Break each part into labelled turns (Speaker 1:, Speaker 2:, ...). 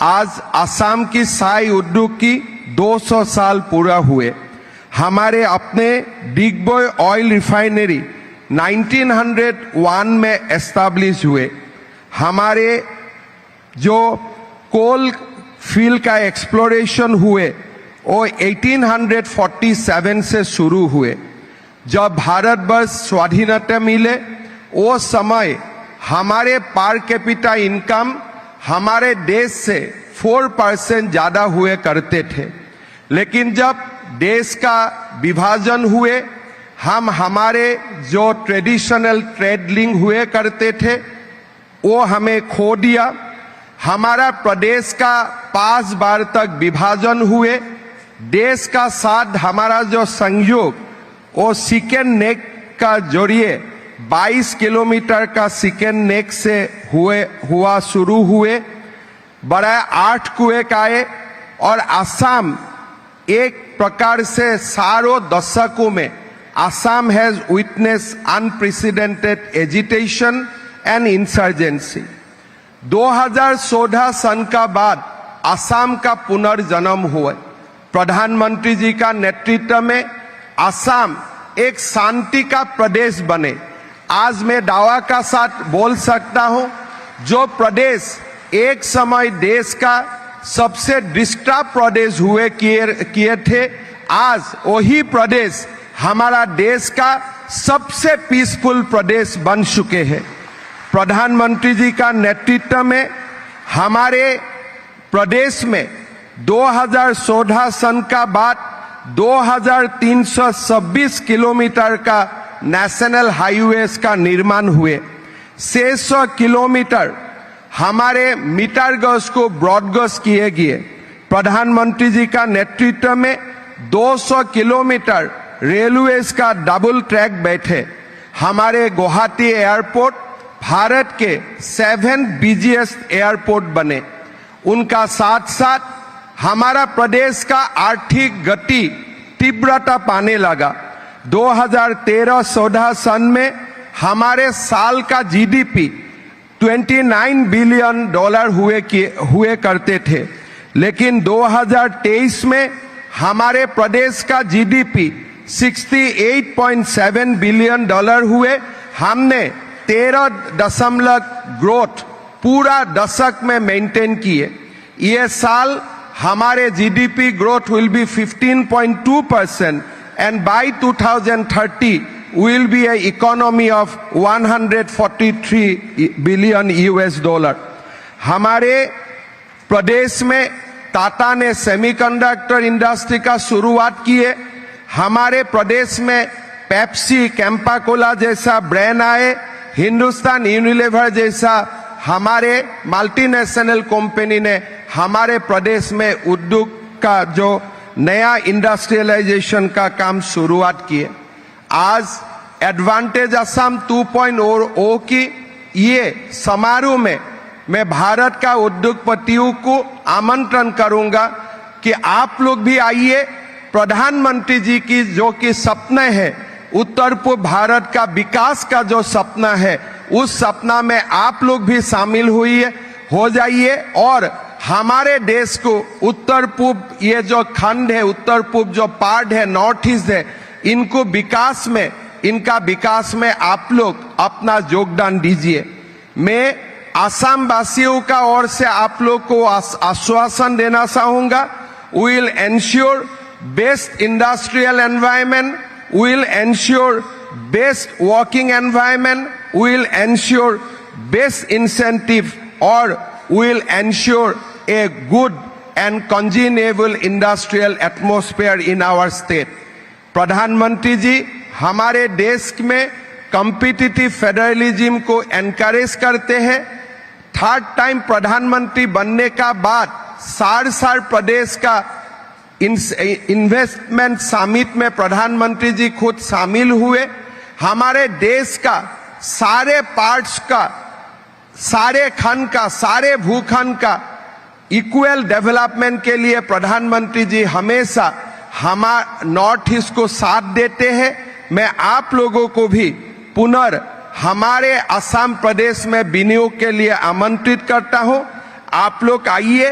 Speaker 1: आज असम की साई उद्योग की 200 साल पूरा हुए। हमारे अपने डिगबोई ऑयल रिफाइनरी 1901 में एस्टैब्लिश हुए। हमारे जो कोल फील्ड का एक्सप्लोरेशन हुए वो 1847 से शुरू हुए। जब भारतवर्ष स्वाधीनता मिले वो समय हमारे पर कैपिटा इनकम हमारे देश से 4% ज्यादा हुए करते थे, लेकिन जब देश का विभाजन हुए हम हमारे जो ट्रेडिशनल ट्रेड लिंक हुए करते थे वो हमें खो दिया। हमारा प्रदेश का 5 बार तक विभाजन हुए। देश का साथ हमारा जो संयोग वो सिकेन नेक का जरिए 22 किलोमीटर का सिकेन नेक से हुआ शुरू हुए। बड़ा 8 कुएं आए और असम एक प्रकार से सारों दशकों में Assam has witness unprecedented agitation and insurgency. 2014 सन का बाद असम का पुनर्जन्म हुआ। प्रधानमंत्री जी का नेतृत्व में असम एक शांति का प्रदेश बने। आज मैं दावा का साथ बोल सकता हूं, जो प्रदेश एक समय देश का सबसे डिस्टर्ब प्रदेश हुए किए थे, आज वही प्रदेश हमारा देश का सबसे पीसफुल प्रदेश बन चुके हैं। प्रधानमंत्री जी का नेतृत्व में हमारे प्रदेश में 2014 सन का बाद 2326 किलोमीटर का नेशनल हाईवेज का निर्माण हुए। 600 किलोमीटर हमारे मीटर गज को ब्रॉडगज किए गए। प्रधानमंत्री जी का नेतृत्व में 200 किलोमीटर रेलवेज का डबल ट्रैक बैठे। हमारे गुवाहाटी एयरपोर्ट भारत के 7 बिजिएस्ट एयरपोर्ट बने। उनका साथ साथ हमारा प्रदेश का आर्थिक गति तीव्रता पाने लगा। 2013-14 सन में हमारे साल का जीडीपी 29 बिलियन डॉलर हुए करते थे, लेकिन 2023 में हमारे प्रदेश का जीडीपी 68.7 बिलियन डॉलर हुए। हमने 13 ग्रोथ पूरा दशक में मेंटेन किए। ये साल हमारे GDP growth will be 15.2% and by 2030 will be an economy of 143 billion US dollar. हमारे प्रदेश में टाटा ने सेमीकंडक्टर इंडस्ट्री का शुरुआत किए। हमारे प्रदेश में पेप्सी, कैंपा कोला जैसा ब्रांड आए। हिंदुस्तान यूनिलीवर जैसा हमारे मल्टीनेशनल कंपनी ने हमारे प्रदेश में उद्योग का जो नया इंडस्ट्रियलाइजेशन का काम शुरुआत किए। आज एडवांटेज असम 2.0 की ये समारोह में मैं भारत का उद्योगपतियों को आमंत्रण करूंगा कि आप लोग भी आइए। प्रधानमंत्री जी की जो कि सपना है, उत्तर पूर्व भारत का विकास का जो सपना है, उस सपना में आप लोग भी शामिल हो जाइए और हमारे देश को उत्तर पूर्व ये जो खंड है, उत्तर पूर्व जो पार्ट है, नॉर्थ ईस्ट है, इनका विकास में आप लोग अपना योगदान दीजिए। मैं असम वासियों का ओर से आप लोग को आश्वासन देना चाहूंगा, we will ensure best industrial environment, we will ensure best working environment, we will ensure best incentive और we will ensure a good and congenial industrial atmosphere in our state। प्रधानमंत्री जी हमारे देश में कॉम्पिटिटिव फेडरलिज्म को encourage करते हैं। 3rd time प्रधानमंत्री बनने का बाद सार प्रदेश का इन्वेस्टमेंट समिट में प्रधानमंत्री जी खुद शामिल हुए। हमारे देश का सारे पार्ट्स का, सारे खंड का, सारे भूखंड का इक्वल डेवलपमेंट के लिए प्रधानमंत्री जी हमेशा नॉर्थ ईस्ट को साथ देते हैं। मैं आप लोगों को भी हमारे असम प्रदेश में विनियोग के लिए आमंत्रित करता हूं। आप लोग आइए,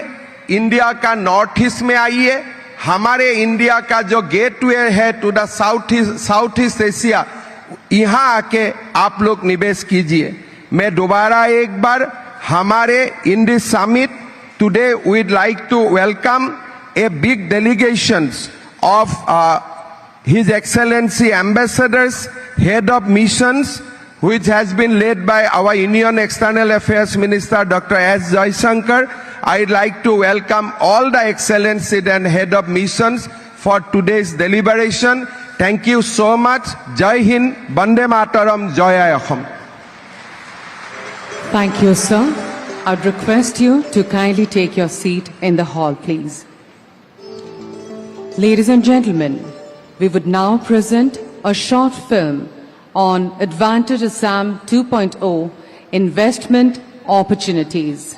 Speaker 1: इंडिया का नॉर्थ ईस्ट में आइए, हमारे इंडिया का जो गेटवे है to the South East Asia, यहाँ आके आप लोग निवेश कीजिए। मैं दोबारा एक बार हमारे in this summit today we'd like to welcome a big delegations of His Excellency ambassadors, head of missions, which has been led by our Union External Affairs Minister Dr. S. Jaishankar. I'd like to welcome all the excellencies and head of missions for today's deliberation. Thank you so much. Jai Hind, Bande Mataram, Joy Ahom.
Speaker 2: Thank you, sir. I'd request you to kindly take your seat in the hall, please. Ladies and gentlemen, we would now present a short film on Advantage Assam 2.0 Investment Opportunities.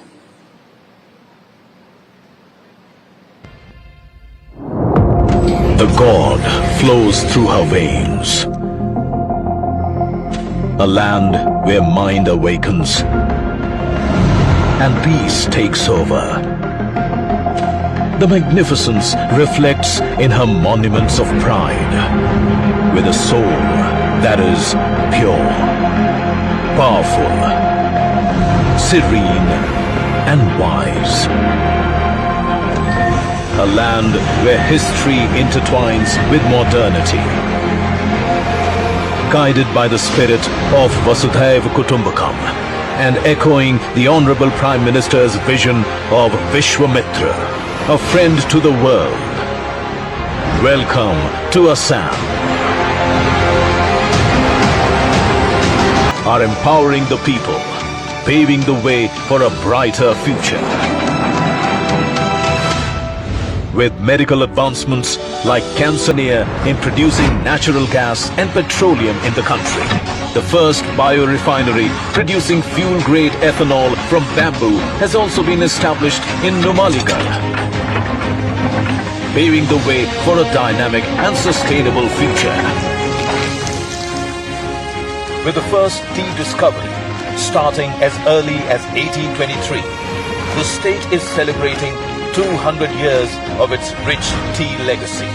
Speaker 3: The God flows through her veins. A land where mind awakens and peace takes over. The magnificence reflects in her monuments of pride, with a soul that is pure, powerful, serene, and wise. A land where history intertwines with modernity, guided by the spirit of Vasudhaiva Kutumbakam and echoing the Honorable Prime Minister's vision of Vishwamitra, a friend to the world. Welcome to Assam. Are empowering the people, paving the way for a brighter future. With medical advancements like Cansonia in producing natural gas and petroleum in the country. The first biorefinery producing fuel-grade ethanol from bamboo has also been established in Numaligarh, paving the way for a dynamic and sustainable future. With the first tea discovery starting as early as 1823, the state is celebrating 200 years of its rich tea legacy.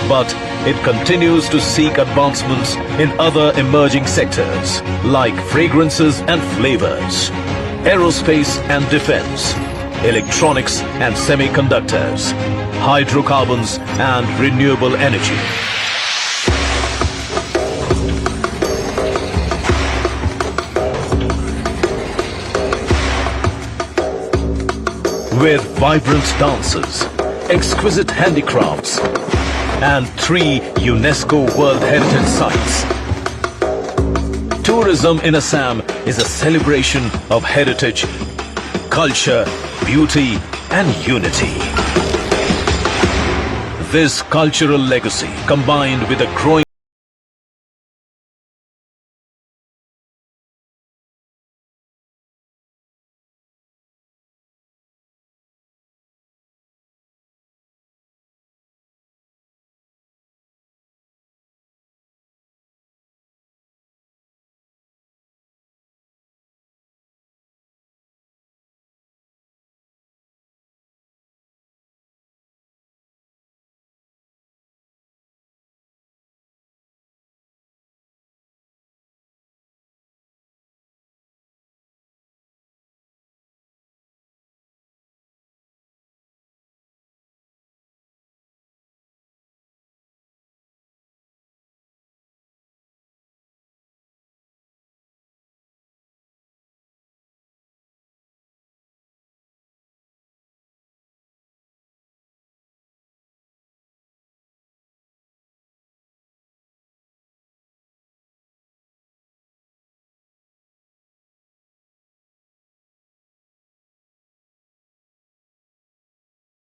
Speaker 3: But it continues to seek advancements in other emerging sectors like fragrances and flavors, aerospace and defense, electronics and semiconductors, hydrocarbons and renewable energy. With vibrant dances, exquisite handicrafts, and 3 UNESCO World Heritage Sites. Tourism in Assam is a celebration of heritage, culture, beauty, and unity. This cultural legacy, combined with a growing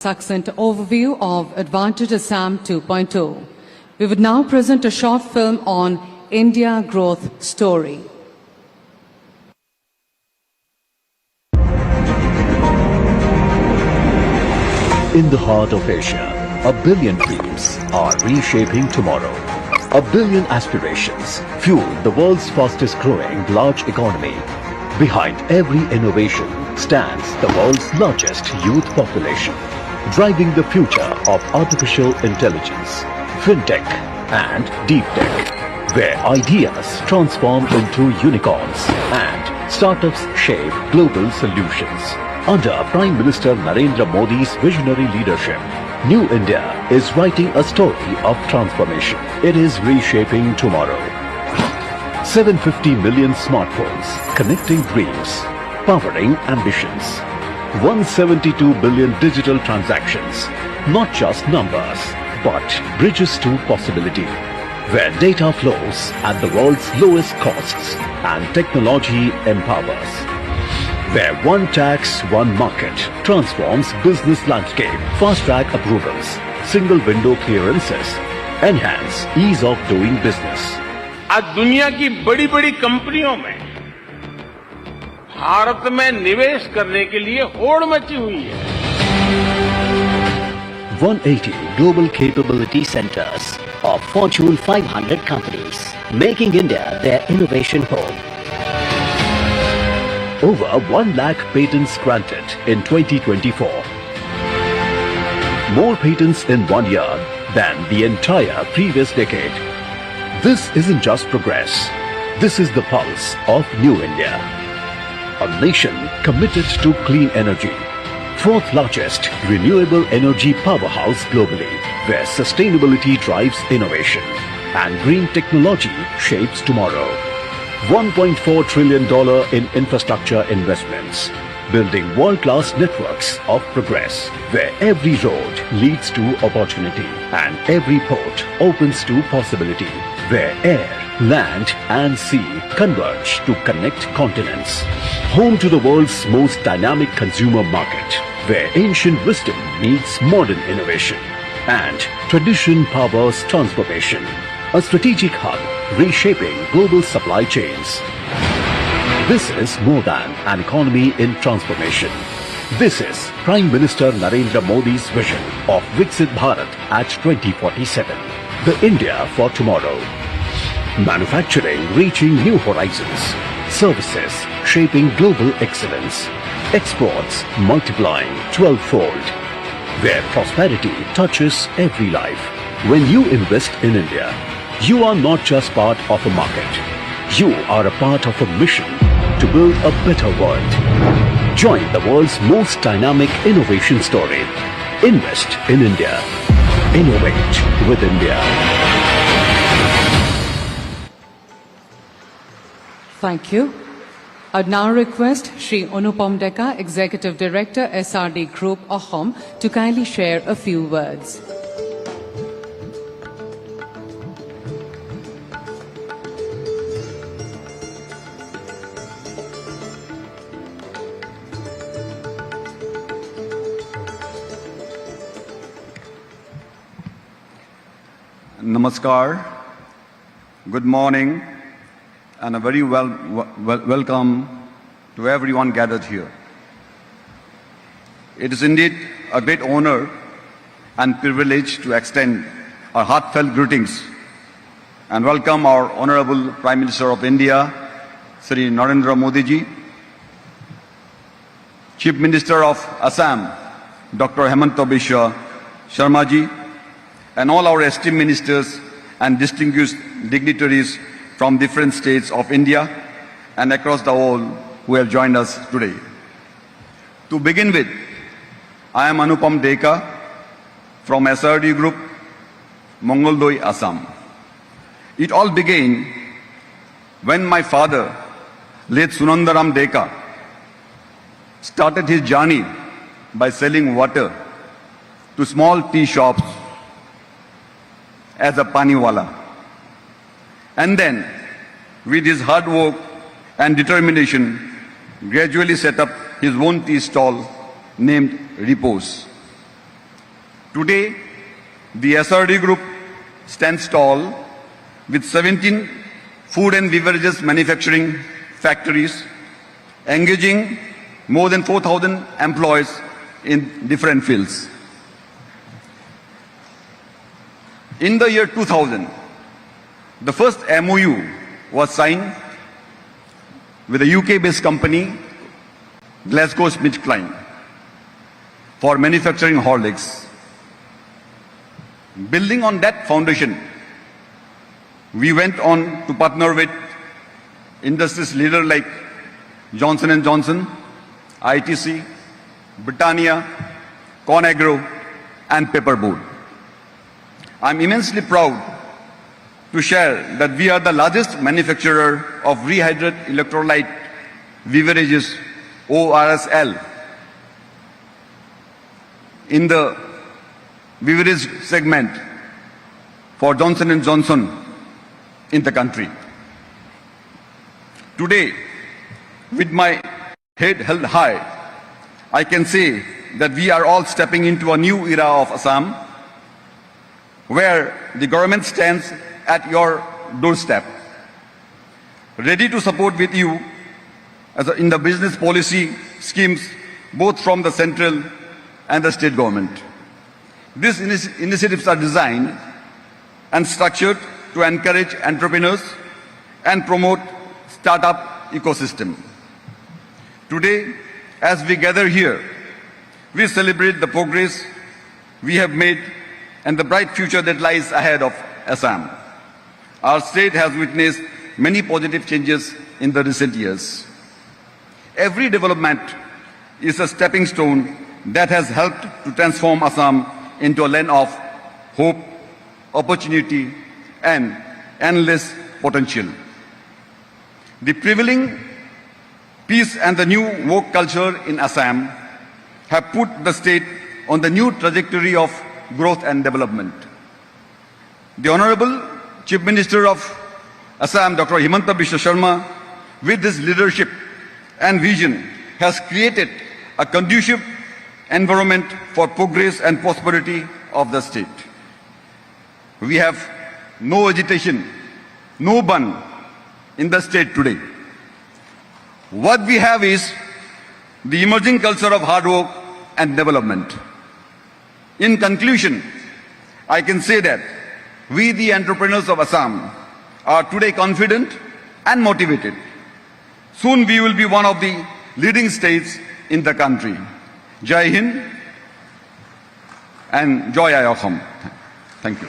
Speaker 2: Succinct overview of Advantage Assam 2.0. We would now present a short film on India growth story.
Speaker 4: In the heart of Asia, a billion dreams are reshaping tomorrow. A billion aspirations fuel the world's fastest growing large economy. Behind every innovation stands the world's largest youth population, driving the future of artificial intelligence, fintech and deep tech, where ideas transform into unicorns and startups shape global solutions. Under Prime Minister Narendra Modi's visionary leadership, New India is writing a story of transformation. It is reshaping tomorrow. 750 million smartphones connecting dreams, powering ambitions. 172 billion digital transactions, not just numbers, but bridges to possibility, where data flows at the world's lowest costs and technology empowers. Where one tax, one market transforms business landscape, fast-track approvals, single window clearances, enhance ease of doing business.
Speaker 5: आज दुनिया की बड़ी बड़ी कंपनियों में भारत में निवेश करने के लिए होड़ मची हुई है।
Speaker 4: 180 global capability centers of Fortune 500 companies, making India their innovation home. Over 1 lakh patents granted in 2024. More patents in 1 year than the entire previous decade. This isn't just progress. This is the pulse of New India. A nation committed to clean energy. Fourth largest renewable energy powerhouse globally, where sustainability drives innovation and green technology shapes tomorrow. $1.4 trillion in infrastructure investments, building world-class networks of progress, where every road leads to opportunity and every port opens to possibility, where air, land and sea converge to connect continents. Home to the world's most dynamic consumer market, where ancient wisdom meets modern innovation and tradition powers transformation. A strategic hub reshaping global supply chains. This is more than an economy in transformation. This is Prime Minister Narendra Modi's vision of Viksit Bharat at 2047. The India for tomorrow. Manufacturing reaching new horizons. Services shaping global excellence. Exports multiplying 12-fold. Where prosperity touches every life. When you invest in India, you are not just part of a market. You are a part of a mission to build a better world. Join the world's most dynamic innovation story. Invest in India. Innovate with India.
Speaker 2: Thank you. I'd now request Shri Anupam Dekka, Executive Director, SRD Group, Ahom, to kindly share a few words.
Speaker 6: Namaskar, good morning, and a very welcome to everyone gathered here. It is indeed a great honor and privilege to extend our heartfelt greetings and welcome our Honorable Prime Minister of India, Shri Narendra Modi ji, Chief Minister of Assam, Dr. Hemanta Biswa Sharma ji, and all our esteemed ministers and distinguished dignitaries from different states of India and across the world who have joined us today. To begin with, I am Anupam Dekka from SRD Group, Mongoldoi, Assam. It all began when my father, late Sunandaram Dekka, started his journey by selling water to small tea shops as a paniwala. And then, with his hard work and determination, gradually set up his own tea stall named Repose. Today, the SRD Group stands tall with 17 food and beverages manufacturing factories, engaging more than 4,000 employees in different fields. In the year 2000, the first MOU was signed with a UK-based company, GlaxoSmithKline, for manufacturing Horlicks. Building on that foundation, we went on to partner with industries leaders like Johnson & Johnson, ITC, Britannia, ConAgro, and Paperboard. I'm immensely proud to share that we are the largest manufacturer of rehydrated electrolyte beverages, ORSL, in the beverage segment for Johnson & Johnson in the country. Today, with my head held high, I can say that we are all stepping into a new era of Assam, where the government stands at your doorstep, ready to support with you in the business policy schemes, both from the central and the state government. These initiatives are designed and structured to encourage entrepreneurs and promote startup ecosystem. Today, as we gather here, we celebrate the progress we have made and the bright future that lies ahead of Assam. Our state has witnessed many positive changes in the recent years. Every development is a stepping stone that has helped to transform Assam into a land of hope, opportunity, and endless potential. The prevailing peace and the new woke culture in Assam have put the state on the new trajectory of growth and development. The Honorable Chief Minister of Assam, Dr. Himanta Biswa Sharma, with his leadership and vision, has created a conducive environment for progress and prosperity of the state. We have no agitation, no bun in the state today. What we have is the emerging culture of hard work and development. In conclusion, I can say that we, the entrepreneurs of Assam, are today confident and motivated. Soon we will be one of the leading states in the country. Jai Hind and Joy Assam. Thank you.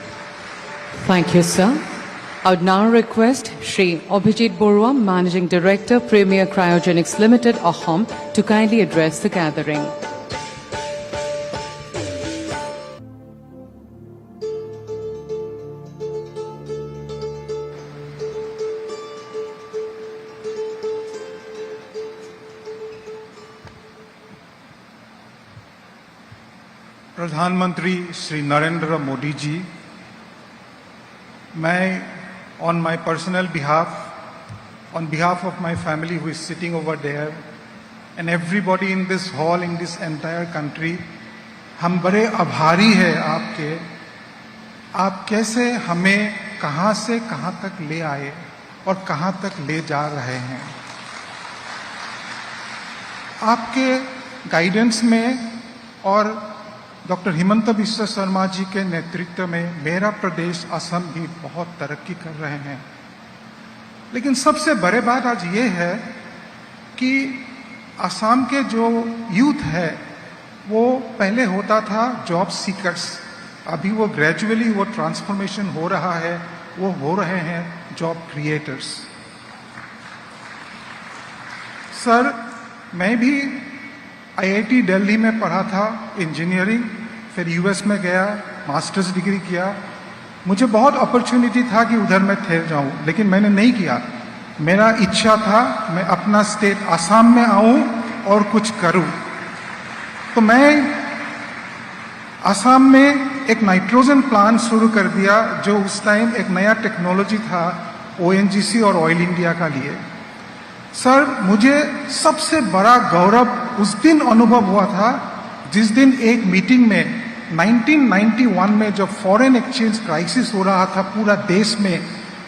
Speaker 2: Thank you, sir. I would now request Shri Abhijit Borua, Managing Director, Premier Cryogenics Limited, Ahom, to kindly address the gathering.
Speaker 7: प्रधानमंत्री श्री नरेंद्र मोदी जी, मैं on my personal behalf, on behalf of my family who is sitting over there, and everybody in this hall, in this entire country, हम बड़े आभारी हैं आपके। आप कैसे हमें कहां से कहां तक ले आए और कहां तक ले जा रहे हैं। आपके गाइडेंस में और डॉक्टर हिमंत बिस्वा शर्मा जी के नेतृत्व में मेरा प्रदेश असम भी बहुत तरक्की कर रहे हैं। लेकिन सबसे बड़े बात आज ये है कि असम के जो यूथ है वो पहले होता था जॉब सीकर्स, अभी वो ग्रेजुअली वो ट्रांसफॉर्मेशन हो रहा है, वो हो रहे हैं जॉब क्रिएटर्स। सर, मैं भी आईआईटी दिल्ली में पढ़ा था इंजीनियरिंग, फिर यूएस में गया, मास्टर्स डिग्री किया। मुझे बहुत अपॉर्चुनिटी था कि उधर मैं ठहर जाऊं, लेकिन मैंने नहीं किया। मेरा इच्छा था मैं अपना स्टेट असम में आऊं और कुछ करूं। तो मैं असम में एक नाइट्रोजन प्लांट शुरू कर दिया, जो उस टाइम एक नया टेक्नोलॉजी था ओएनजीसी और ऑयल इंडिया का लिए। सर, मुझे सबसे बड़ा गौरव उस दिन अनुभव हुआ था जिस दिन एक मीटिंग में 1991 में जब फॉरेन एक्सचेंज क्राइसिस हो रहा था पूरा देश में,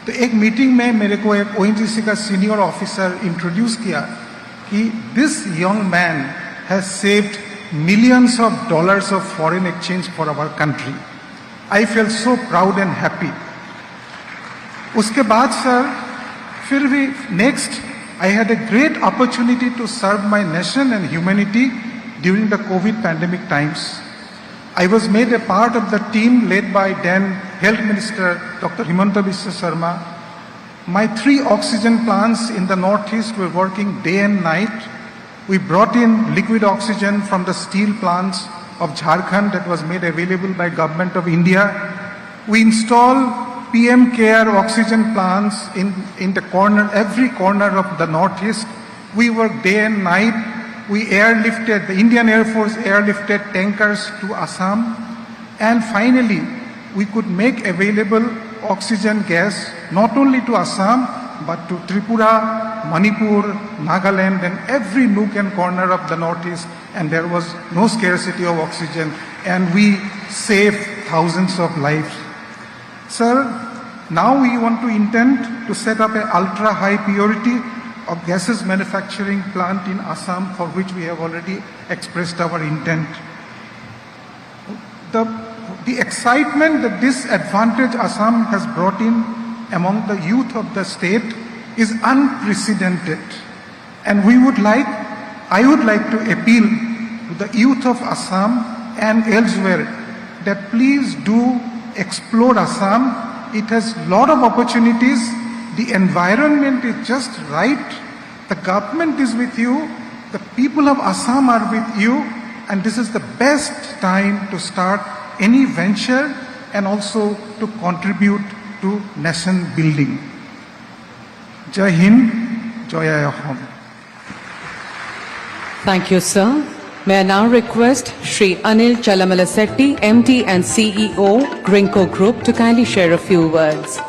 Speaker 7: तो एक मीटिंग में मेरे को एक ओएनजीसी का सीनियर ऑफिसर इंट्रोड्यूस किया कि this young man has saved millions of dollars of foreign exchange for our country. I felt so proud and happy. उसके बाद सर फिर भी next I had a great opportunity to serve my nation and humanity during the COVID pandemic times. I was made a part of the team led by then Health Minister Dr. Himanta Biswa Sharma. My 3 oxygen plants in the Northeast were working day and night. We brought in liquid oxygen from the steel plants of Jharkhand that was made available by Government of India. We installed PM Care oxygen plants in the corner, every corner of the Northeast. We worked day and night. We airlifted, the Indian Air Force airlifted tankers to Assam. And finally, we could make available oxygen gas not only to Assam, but to Tripura, Manipur, Nagaland, and every nook and corner of the Northeast. And there was no scarcity of oxygen. And we saved thousands of lives. Sir, now we want to intend to set up an ultra-high purity of gases manufacturing plant in Assam, for which we have already expressed our intent. The excitement that this advantage Assam has brought in among the youth of the state is unprecedented. And I would like to appeal to the youth of Assam and elsewhere that please do explore Assam. It has a lot of opportunities. The environment is just right. The government is with you. The people of Assam are with you. And this is the best time to start any venture and also to contribute to nation building. Jai Hind, Joy Ahom.
Speaker 2: Thank you, sir. May I now request Shri Anil Chalamalasetti, MD and CEO, Grinco Group, to kindly share a few words.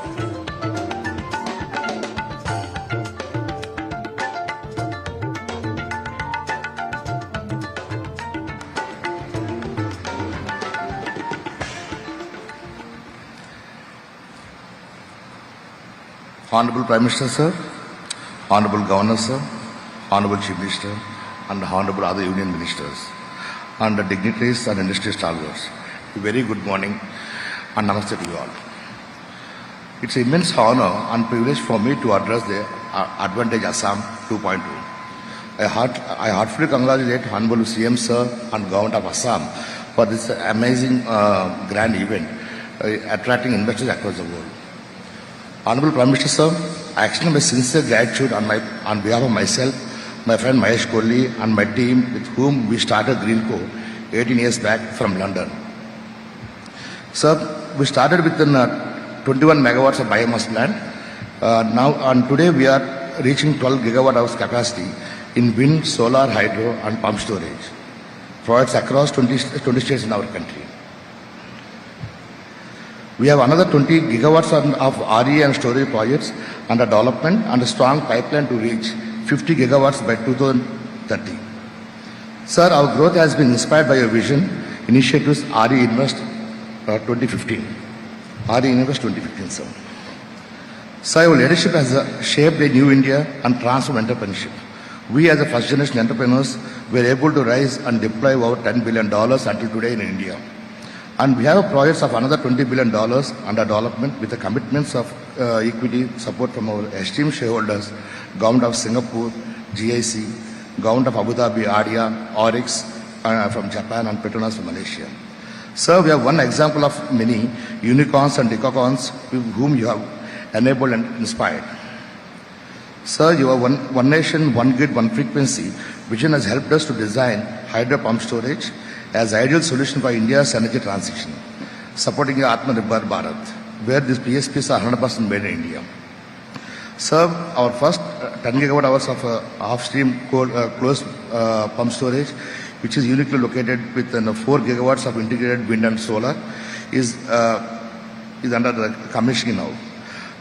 Speaker 8: Honorable Prime Minister, sir, Honorable Governor, sir, Honorable Chief Minister, and Honorable other Union Ministers, and the dignitaries and industry stalwarts. A very good morning and namaste to you all. It's an immense honor and privilege for me to address the Advantage Assam 2.0. I heartfully congratulate Honorable CM Sir and Government of Assam for this amazing grand event attracting investors across the world. Honorable Prime Minister Sir, I extend my sincere gratitude on behalf of myself, my friend Mahesh Kohli and my team with whom we started Greenco 18 years back from London. Sir, we started with 21 megawatts of biomass plant. Today we are reaching 12 gigawatt hours capacity in wind, solar, hydro and pump storage. Projects across 20 states in our country. We have another 20 gigawatts of RE and storage projects under development and a strong pipeline to reach 50 gigawatts by 2030. Sir, our growth has been inspired by your vision, initiatives RE Invest 2015. RE Invest 2015, sir. Sir, your leadership has shaped a new India and transformed entrepreneurship. We as a first generation entrepreneurs were able to rise and deploy over $10 billion until today in India. And we have projects of another $20 billion under development with the commitments of equity support from our esteemed shareholders, Government of Singapore, GIC, Government of Abu Dhabi, ADIA, Oryx from Japan and Petronas from Malaysia. Sir, we have one example of many unicorns and decacorns whom you have enabled and inspired. Sir, your one nation, one grid, one frequency vision has helped us to design hydro pump storage as ideal solution for India's energy transition, supporting the Atmanirbhar Bharat, where these PSPs are 100% made in India. Sir, our first 10 gigawatt hours of off-stream closed pump storage, which is uniquely located with 4 gigawatts of integrated wind and solar, is under the commissioning now.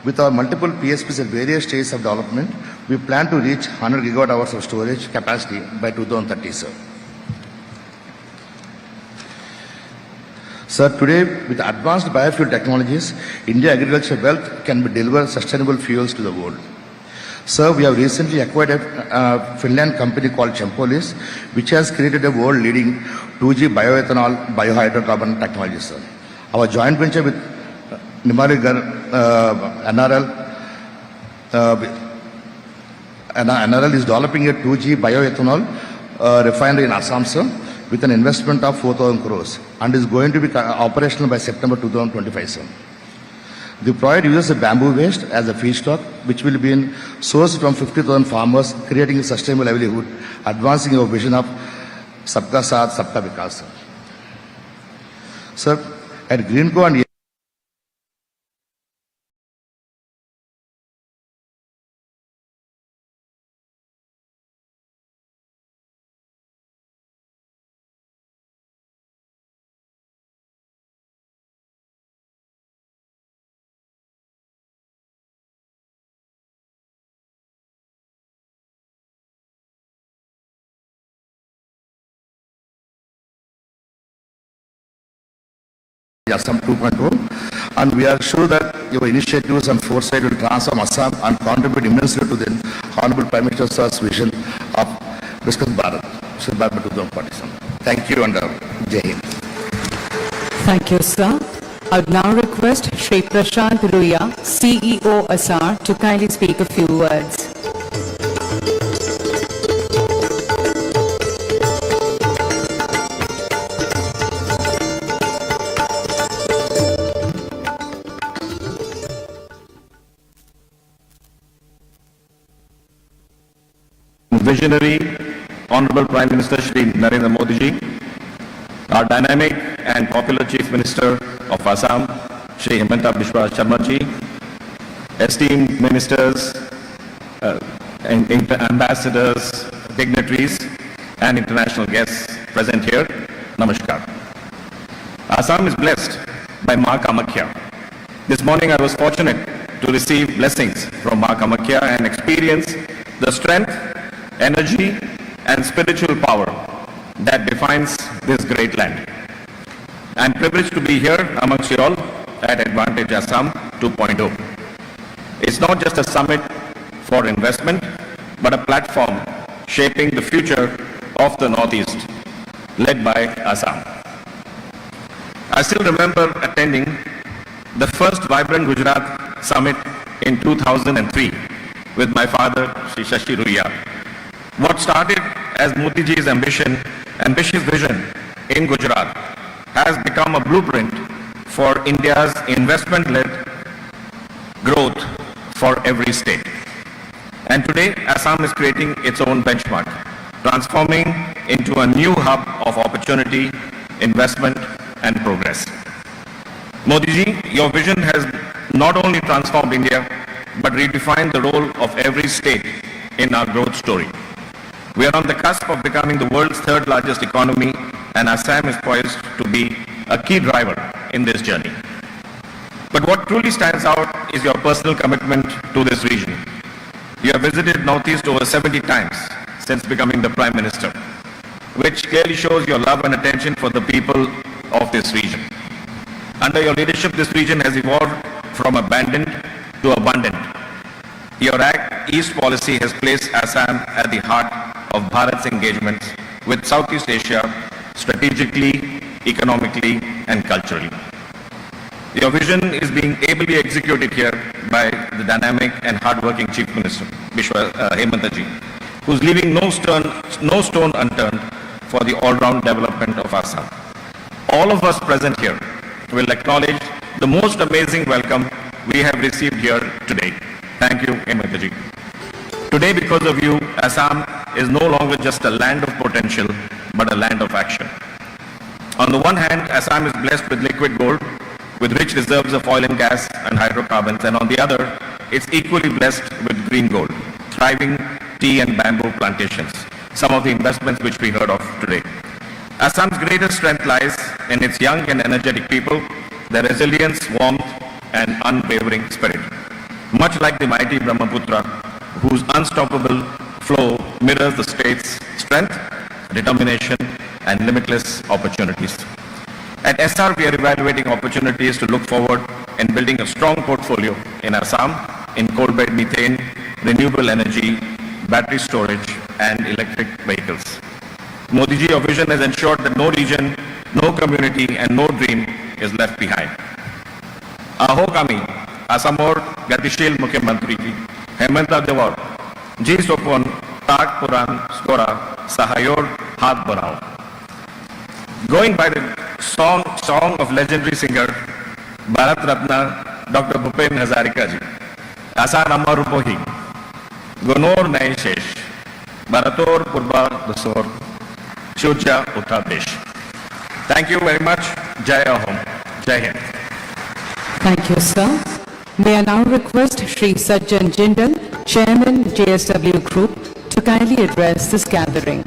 Speaker 8: With our multiple PSPs at various stages of development, we plan to reach 100 gigawatt hours of storage capacity by 2030, sir. Sir, today with advanced biofuel technologies, India agriculture wealth can be deliver sustainable fuels to the world. Sir, we have recently acquired a Finland company called Chempolis, which has created a world-leading 2G bioethanol, biohydrocarbon technology, sir. Our joint venture with Nimaligarh NRL NRL is developing a 2G bioethanol refinery in Assam, sir, with an investment of 4,000 crores and is going to be operational by September 2025, sir. The project uses a bamboo waste as a feedstock, which will be sourced from 50,000 farmers, creating a sustainable livelihood, advancing our vision of Sabka Saath, Sabka Vikas, sir. Sir, at Greenco and Assam 2.0, and we are sure that your initiatives and foresight will transform Assam and contribute immensely to the Honorable Prime Minister's vision of Viksit Bharat, Viksit Bharat 2040. Thank you and Jai Hind.
Speaker 2: Thank you, sir. I would now request Shri Prashant Ruya, CEO SR, to kindly speak a few words.
Speaker 9: Visionary, Honorable Prime Minister Shri Narendra Modi ji, our dynamic and popular Chief Minister of Assam, Shri Himanta Biswa Sharma ji, esteemed ministers, and ambassadors, dignitaries, and international guests present here, Namaskar. Assam is blessed by Ma Kamakhya. This morning I was fortunate to receive blessings from Ma Kamakhya and experience the strength, energy and spiritual power that defines this great land. I am privileged to be here amongst you all at Advantage Assam 2.0. It's not just a summit for investment, but a platform shaping the future of the Northeast, led by Assam. I still remember attending the first Vibrant Gujarat Summit in 2003 with my father, Shri Shashi Ruya. What started as Modi ji's ambitious vision in Gujarat has become a blueprint for India's investment-led growth for every state. And today, Assam is creating its own benchmark, transforming into a new hub of opportunity, investment, and progress. Modi ji, your vision has not only transformed India, but redefined the role of every state in our growth story. We are on the cusp of becoming the world's third largest economy, and Assam is poised to be a key driver in this journey. But what truly stands out is your personal commitment to this region. You have visited Northeast over 70 times since becoming the Prime Minister, which clearly shows your love and attention for the people of this region. Under your leadership, this region has evolved from abandoned to abundant. Your Act East policy has placed Assam at the heart of Bharat's engagements with Southeast Asia strategically, economically, and culturally. Your vision is being ably executed here by the dynamic and hardworking Chief Minister, Hemanta ji, who's leaving no stone unturned for the all-round development of Assam. All of us present here will acknowledge the most amazing welcome we have received here today. Thank you, Hemanta ji. Today, because of you, Assam is no longer just a land of potential, but a land of action. On the one hand, Assam is blessed with liquid gold, with rich reserves of oil and gas and hydrocarbons, and on the other, it's equally blessed with green gold, thriving tea and bamboo plantations, some of the investments which we heard of today. Assam's greatest strength lies in its young and energetic people, their resilience, warmth, and unwavering spirit. Much like the mighty Brahmaputra, whose unstoppable flow mirrors the state's strength, determination, and limitless opportunities. At SR, we are evaluating opportunities to look forward in building a strong portfolio in Assam in coal bed methane, renewable energy, battery storage, and electric vehicles. Modi ji, your vision has ensured that no region, no community, and no dream is left behind. Aho kami, Asamor Gatishil Mukhyamantri ji, Hemanta Dewar, जी सोपोन ताक पुराण स्कोरा सहायोर हाथ बनाओ. Going by the song of legendary singer Bharat Ratna Dr. Bhupen Hazarika ji, Asan Amar Rupohi, Gonor Nay Shesh, Bharator Purba Dasor, Shuja Uttar Desh. Thank you very much. Jai Ahom. Jai Hind.
Speaker 2: Thank you, sir. May I now request Shri Sajjan Jindal, Chairman, JSW Group, to kindly address this gathering.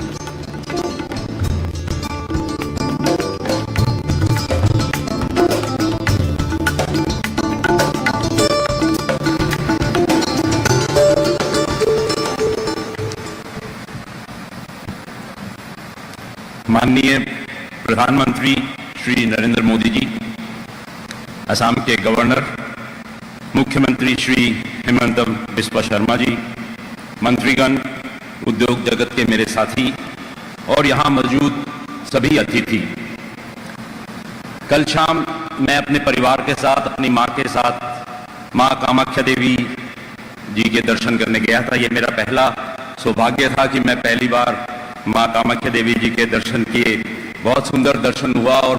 Speaker 9: माननीय प्रधानमंत्री श्री नरेंद्र मोदी जी, असम के governor, मुख्यमंत्री श्री हेमंत बिस्वा शर्मा जी, मंत्रीगण, उद्योग जगत के मेरे साथी और यहाँ मौजूद सभी अतिथि, कल शाम मैं अपने परिवार के साथ, अपनी माँ के साथ माँ कामाख्या देवी जी के दर्शन करने गया था. ये मेरा पहला सौभाग्य था कि मैं पहली बार माँ कामाख्या देवी जी के दर्शन किए. बहुत सुंदर दर्शन हुआ और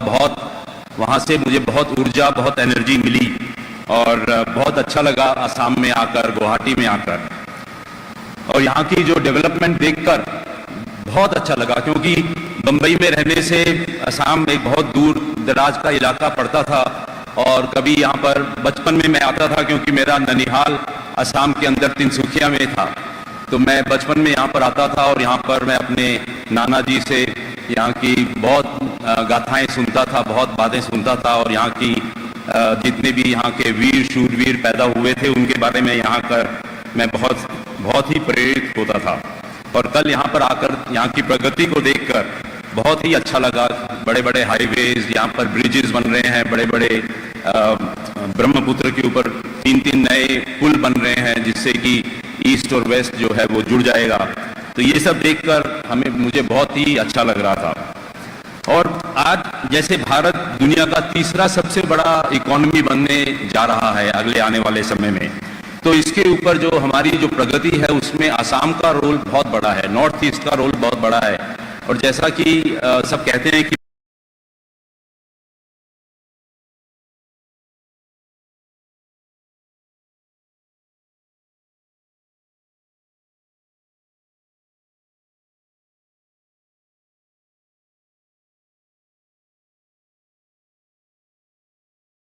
Speaker 9: वहाँ से मुझे बहुत ऊर्जा, बहुत एनर्जी मिली और बहुत अच्छा लगा असम में आकर, गुवाहाटी में आकर. और यहाँ की जो डेवलपमेंट देखकर बहुत अच्छा लगा, क्योंकि बम्बई में रहने से असम एक बहुत दूर दराज का इलाका पड़ता था और कभी यहाँ पर बचपन में मैं आता था, क्योंकि मेरा ननिहाल असम के अंदर तिनसुकिया में था. तो मैं बचपन में यहाँ पर आता था और यहाँ पर मैं अपने नाना जी से यहाँ की बहुत गाथाएं सुनता था, बहुत बातें सुनता था और यहाँ की जितने भी यहाँ के वीर शूरवीर पैदा हुए थे उनके बारे में यहाँ कर मैं बहुत ही प्रेरित होता था. और कल यहाँ पर आकर यहाँ की प्रगति को देखकर बहुत ही अच्छा लगा. बड़े बड़े हाईवेज, यहाँ पर ब्रिजेस बन रहे हैं, बड़े बड़े ब्रह्मपुत्र के ऊपर 3-3 नए पुल बन रहे हैं, जिससे कि ईस्ट और वेस्ट जो है वो जुड़ जाएगा. तो ये सब देखकर मुझे बहुत ही अच्छा लग रहा था. और आज जैसे भारत दुनिया का तीसरा सबसे बड़ा इकोनॉमी बनने जा रहा है अगले आने वाले समय में, तो इसके ऊपर जो हमारी जो प्रगति है उसमें असम का रोल बहुत बड़ा है, नॉर्थ ईस्ट का रोल बहुत बड़ा है. और जैसा कि सब कहते हैं कि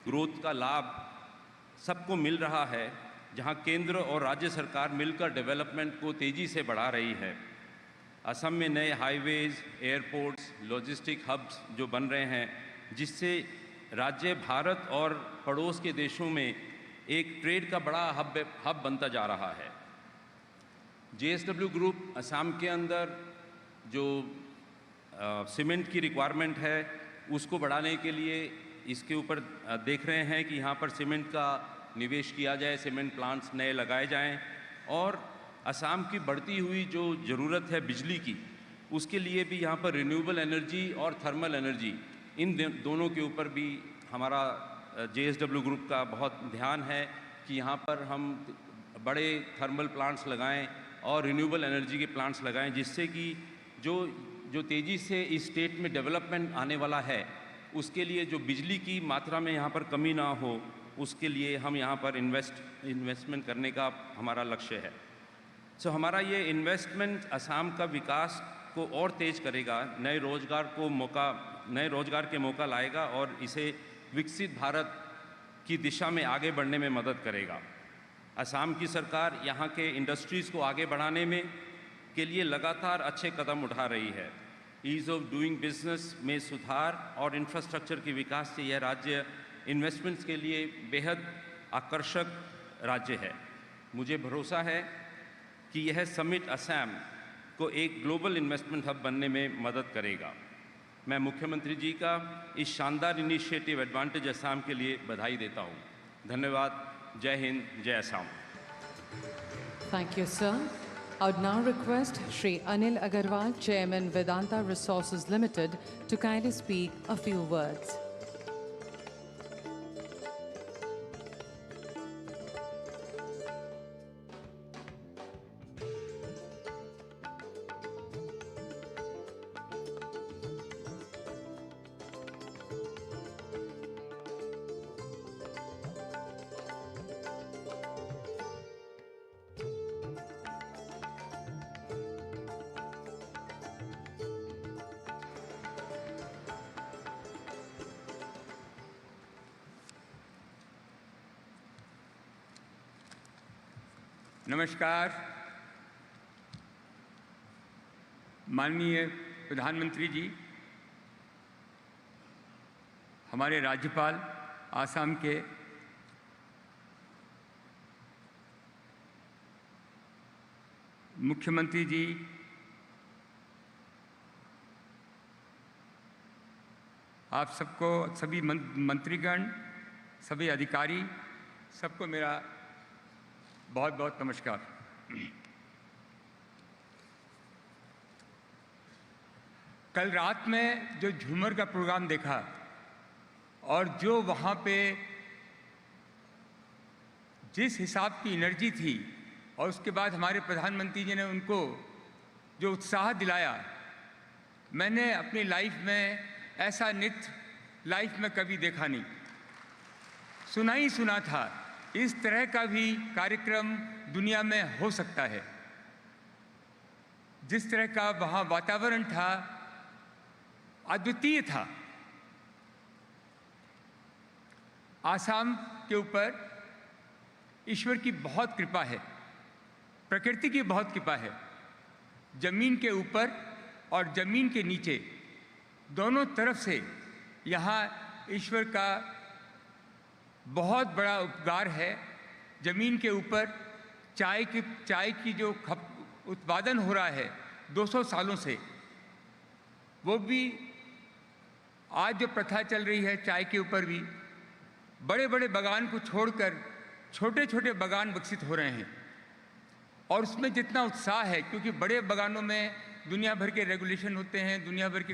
Speaker 9: ग्रोथ का लाभ सबको मिल रहा है, जहां केंद्र और राज्य सरकार मिलकर डेवलपमेंट को तेजी से बढ़ा रही है. असम में नए हाईवेज, एयरपोर्ट्स, लॉजिस्टिक हब्स जो बन रहे हैं, जिससे राज्य भारत और पड़ोस के देशों में एक ट्रेड का बड़ा हब बनता जा रहा है. जेएसडब्ल्यू ग्रुप असम के अंदर जो सीमेंट की रिक्वायरमेंट है उसको बढ़ाने के लिए इसके ऊपर देख रहे हैं कि यहाँ पर सीमेंट का निवेश किया जाए, सीमेंट प्लांट्स नए लगाए जाएं और असम की बढ़ती हुई जो ज़रूरत है बिजली की, उसके लिए भी यहाँ पर रिन्यूएबल एनर्जी और थर्मल एनर्जी, इन दोनों के ऊपर भी हमारा जेएसडब्ल्यू ग्रुप का बहुत ध्यान है कि यहाँ पर हम बड़े थर्मल प्लांट्स लगाएं और रिन्यूएबल एनर्जी के प्लांट्स लगाएं, जिससे कि जो तेज़ी से इस स्टेट में डेवलपमेंट आने वाला है उसके लिए जो बिजली की मात्रा में यहाँ पर कमी ना हो, उसके लिए हम यहाँ पर इन्वेस्टमेंट करने का हमारा लक्ष्य है. सो हमारा ये इन्वेस्टमेंट असम का विकास को और तेज करेगा, नए रोजगार के मौका लाएगा और इसे विकसित भारत की दिशा में आगे बढ़ने में मदद करेगा. असम की सरकार यहाँ के इंडस्ट्रीज़ को आगे बढ़ाने में के लिए लगातार अच्छे कदम उठा रही है. ईज़ ऑफ डूइंग बिजनेस में सुधार और इंफ्रास्ट्रक्चर के विकास से यह राज्य इन्वेस्टमेंट्स के लिए बेहद आकर्षक राज्य है. मुझे भरोसा है कि यह समिट असम को एक ग्लोबल इन्वेस्टमेंट हब बनने में मदद करेगा. मैं मुख्यमंत्री जी का इस शानदार इनिशिएटिव एडवांटेज असम के लिए बधाई देता हूँ. धन्यवाद. जय हिंद, जय Assam.
Speaker 2: Thank you, sir. I would now request Shri Anil Agarwal, Chairman Vedanta Resources Limited, to kindly speak a few words.
Speaker 10: नमस्कार। माननीय प्रधानमंत्री जी, हमारे राज्यपाल आसाम के, मुख्यमंत्री जी, आप सबको, सभी मंत्रीगण, सभी अधिकारी, सबको मेरा बहुत बहुत नमस्कार। कल रात में जो झूमर का प्रोग्राम देखा और जो वहाँ पे जिस हिसाब की एनर्जी थी और उसके बाद हमारे प्रधानमंत्री जी ने उनको जो उत्साह दिलाया, मैंने अपनी लाइफ में ऐसा नृत्य लाइफ में कभी देखा नहीं, सुना ही सुना था। इस तरह का भी कार्यक्रम दुनिया में हो सकता है। जिस तरह का वहाँ वातावरण था अद्वितीय था। आसाम के ऊपर ईश्वर की बहुत कृपा है, प्रकृति की बहुत कृपा है। जमीन के ऊपर और जमीन के नीचे दोनों तरफ से यहाँ ईश्वर का बहुत बड़ा उपकार है। जमीन के ऊपर चाय की जो उत्पादन हो रहा है 200 सालों से, वो भी आज जो प्रथा चल रही है चाय के ऊपर भी, बड़े बड़े बागान को छोड़कर छोटे छोटे बागान विकसित हो रहे हैं। और उसमें जितना उत्साह है, क्योंकि बड़े बागानों में दुनिया भर के रेगुलेशन होते हैं, दुनिया भर के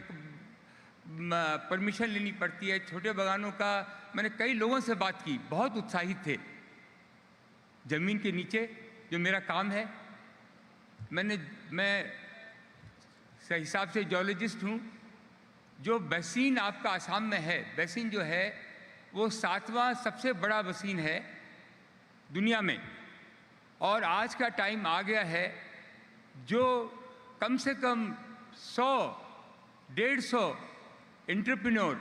Speaker 10: परमिशन लेनी पड़ती है। छोटे बागानों का मैंने कई लोगों से बात की, बहुत उत्साहित थे। ज़मीन के नीचे जो मेरा काम है, मैं हिसाब से जियोलॉजिस्ट हूँ। जो बेसिन आपका आसाम में है, बेसिन जो है वो 7वां सबसे बड़ा बेसिन है दुनिया में। और आज का टाइम आ गया है जो कम से कम 100-150 एंटरप्रेन्योर,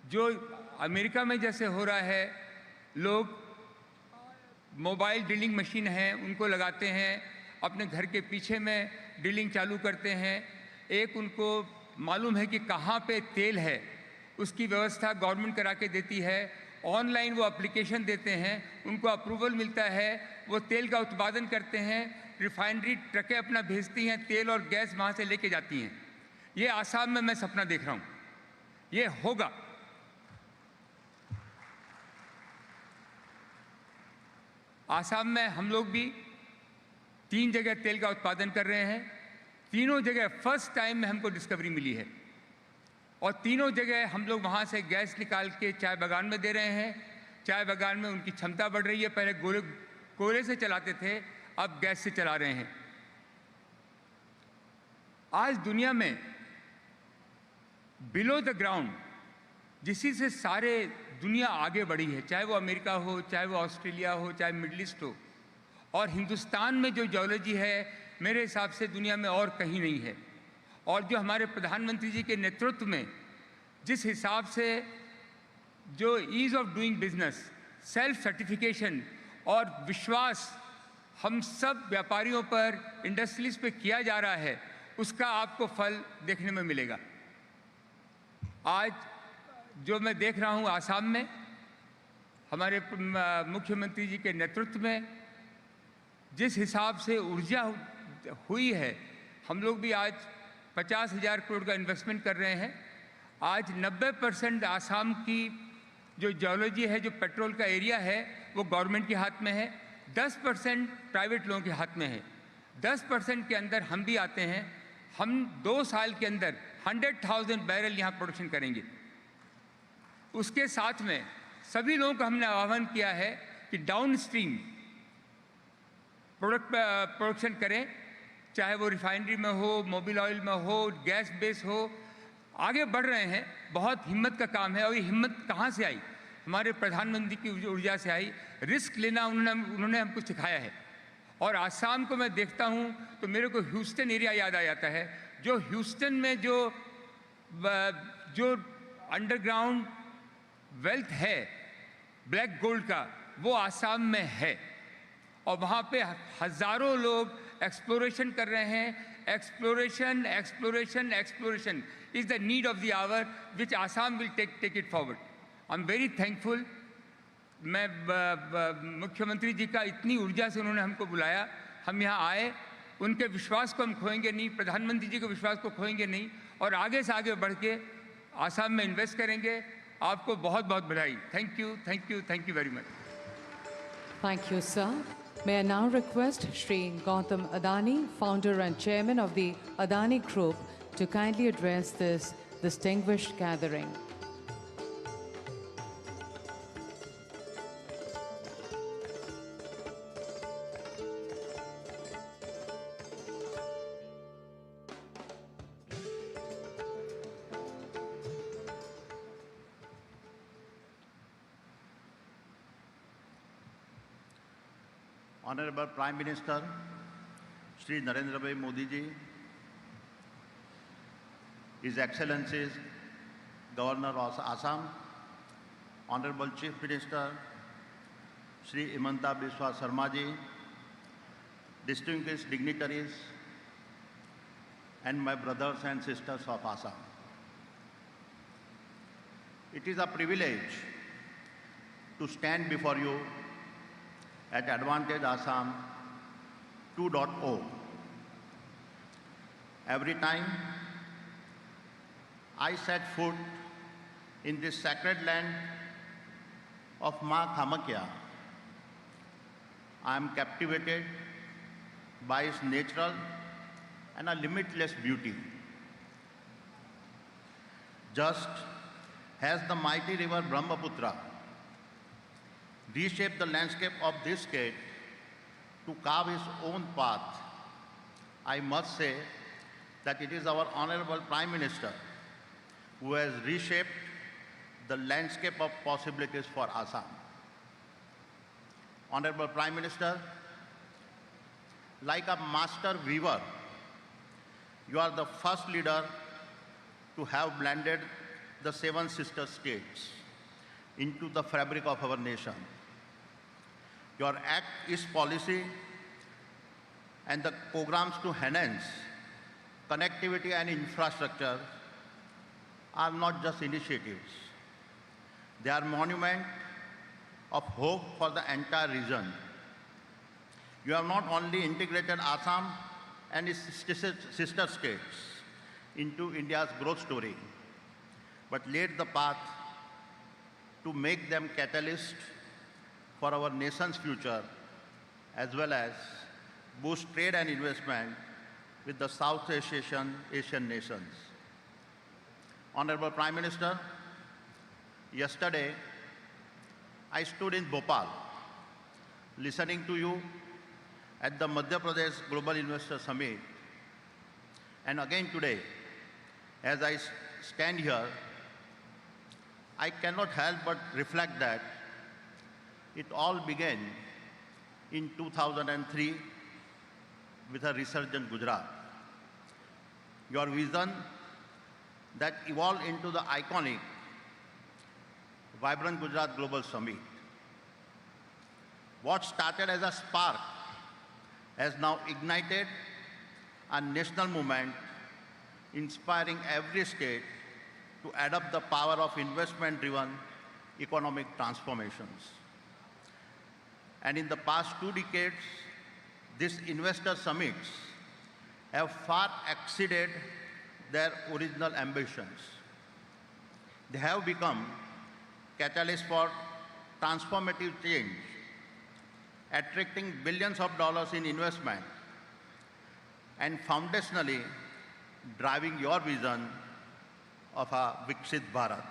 Speaker 10: जो अमेरिका में जैसे हो रहा है, लोग मोबाइल ड्रिलिंग मशीन है उनको लगाते हैं, अपने घर के पीछे में ड्रिलिंग चालू करते हैं। एक उनको मालूम है कि कहाँ पे तेल है, उसकी व्यवस्था गवर्नमेंट करा के देती है। ऑनलाइन वो एप्लीकेशन देते हैं, उनको अप्रूवल मिलता है, वो तेल का उत्पादन करते हैं। रिफाइनरी ट्रकें अपना भेजती हैं, तेल और गैस वहाँ से लेके जाती हैं। ये आसाम में मैं सपना देख रहा हूँ, ये होगा। आसाम में हम लोग भी 3 जगह तेल का उत्पादन कर रहे हैं। तीनों जगह फर्स्ट टाइम में हमको डिस्कवरी मिली है। और तीनों जगह हम लोग वहाँ से गैस निकाल के चाय बागान में दे रहे हैं। चाय बागान में उनकी क्षमता बढ़ रही है। पहले कोयले से चलाते थे, अब गैस से चला रहे हैं। आज दुनिया में बिलो द ग्राउंड जिसी से सारे दुनिया आगे बढ़ी है, चाहे वो अमेरिका हो, चाहे वो ऑस्ट्रेलिया हो, चाहे मिडल ईस्ट हो। और हिंदुस्तान में जो जियोलॉजी है मेरे हिसाब से दुनिया में और कहीं नहीं है। और जो हमारे प्रधानमंत्री जी के नेतृत्व में जिस हिसाब से जो ease of doing business, self certification और विश्वास हम सब व्यापारियों पर, इंडस्ट्रीज पे किया जा रहा है, उसका आपको फल देखने में मिलेगा। आज जो मैं देख रहा हूँ आसाम में हमारे मुख्यमंत्री जी के नेतृत्व में जिस हिसाब से ऊर्जा हुई है, हम लोग भी आज 50,000 करोड़ का इन्वेस्टमेंट कर रहे हैं। आज 90% आसाम की जो जियोलॉजी है, जो पेट्रोल का एरिया है, वो गवर्नमेंट के हाथ में है। 10% प्राइवेट लोगों के हाथ में है। 10% के अंदर हम भी आते हैं। हम 2 साल के अंदर 100,000 बैरल यहाँ प्रोडक्शन करेंगे। उसके साथ में सभी लोगों को हमने आह्वान किया है कि डाउन स्ट्रीम प्रोडक्शन करें, चाहे वो रिफाइनरी में हो, मोबिल ऑयल में हो, गैस बेस हो। आगे बढ़ रहे हैं, बहुत हिम्मत का काम है। और ये हिम्मत कहाँ से आई? हमारे प्रधानमंत्री की ऊर्जा से आई। रिस्क लेना उन्होंने हमको सिखाया है। और आसाम को मैं देखता हूँ तो मेरे को ह्यूस्टन एरिया याद आ जाता है। जो ह्यूस्टन में जो अंडरग्राउंड वेल्थ है ब्लैक गोल्ड का, वो आसाम में है। और वहाँ पे हज़ारों लोग एक्सप्लोरेशन कर रहे हैं। Exploration exploration exploration is the need of the hour which Assam will take it forward. I am very thankful. मैं मुख्यमंत्री जी का इतनी ऊर्जा से उन्होंने हमको बुलाया, हम यहाँ आए, उनके विश्वास को हम खोएंगे नहीं, प्रधानमंत्री जी के विश्वास को खोएंगे नहीं और आगे से आगे बढ़ के आसाम में इन्वेस्ट करेंगे। आपको बहुत बहुत बधाई। Thank you, thank you, thank you very much.
Speaker 2: Thank you, sir. May I now request Shri Gautam Adani, founder and chairman of the Adani Group, to kindly address this distinguished gathering.
Speaker 11: Honorable Prime Minister, Shri Narendra Bhai Modi ji, His Excellencies, Governor of Assam, Honorable Chief Minister, Shri Himanta Biswa Sarma ji, distinguished dignitaries, and my brothers and sisters of Assam. It is a privilege to stand before you at Advantage Assam 2.0. Every time I set foot in this sacred land of Ma Kamakya, I am captivated by its natural and a limitless beauty. Just as the mighty river Brahmaputra reshaped the landscape of this state to carve its own path, I must say that it is our Honorable Prime Minister who has reshaped the landscape of possibilities for Assam. Honorable Prime Minister, like a master weaver, you are the first leader to have blended the 7 sister states into the fabric of our nation. Your Act East policy and the programs to enhance connectivity and infrastructure are not just initiatives. They are monument of hope for the entire region. You have not only integrated Assam and its sister states into India's growth story, but laid the path to make them catalyst for our nation's future, as well as boost trade and investment with the South Asian nations. Honorable Prime Minister, yesterday I stood in Bhopal listening to you at the Madhya Pradesh Global Investor Summit, and again today, as I stand here, I cannot help but reflect that it all began in 2003 with a resurgent Gujarat. Your vision that evolved into the iconic Vibrant Gujarat Global Summit. What started as a spark has now ignited a national movement inspiring every state to adopt the power of investment-driven economic transformations. And in the past 2 decades, these investor summits have far exceeded their original ambitions. They have become catalysts for transformative change, attracting billions of dollars in investment and foundationally driving your vision of a Viksit Bharat.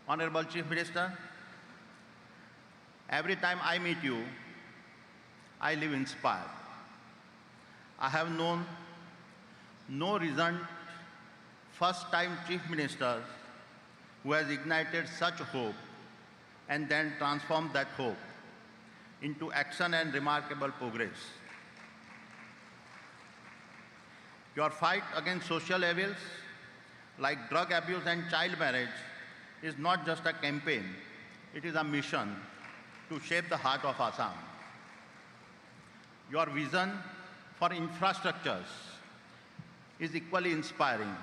Speaker 11: Honorable Chief Minister, every time I meet you, I live inspired. I have known no recent first-time Chief Minister who has ignited such hope and then transformed that hope into action and remarkable progress. Your fight against social evils like drug abuse and child marriage is not just a campaign, it is a mission to shape the heart of Assam. your vision for infrastructures is equally inspiring.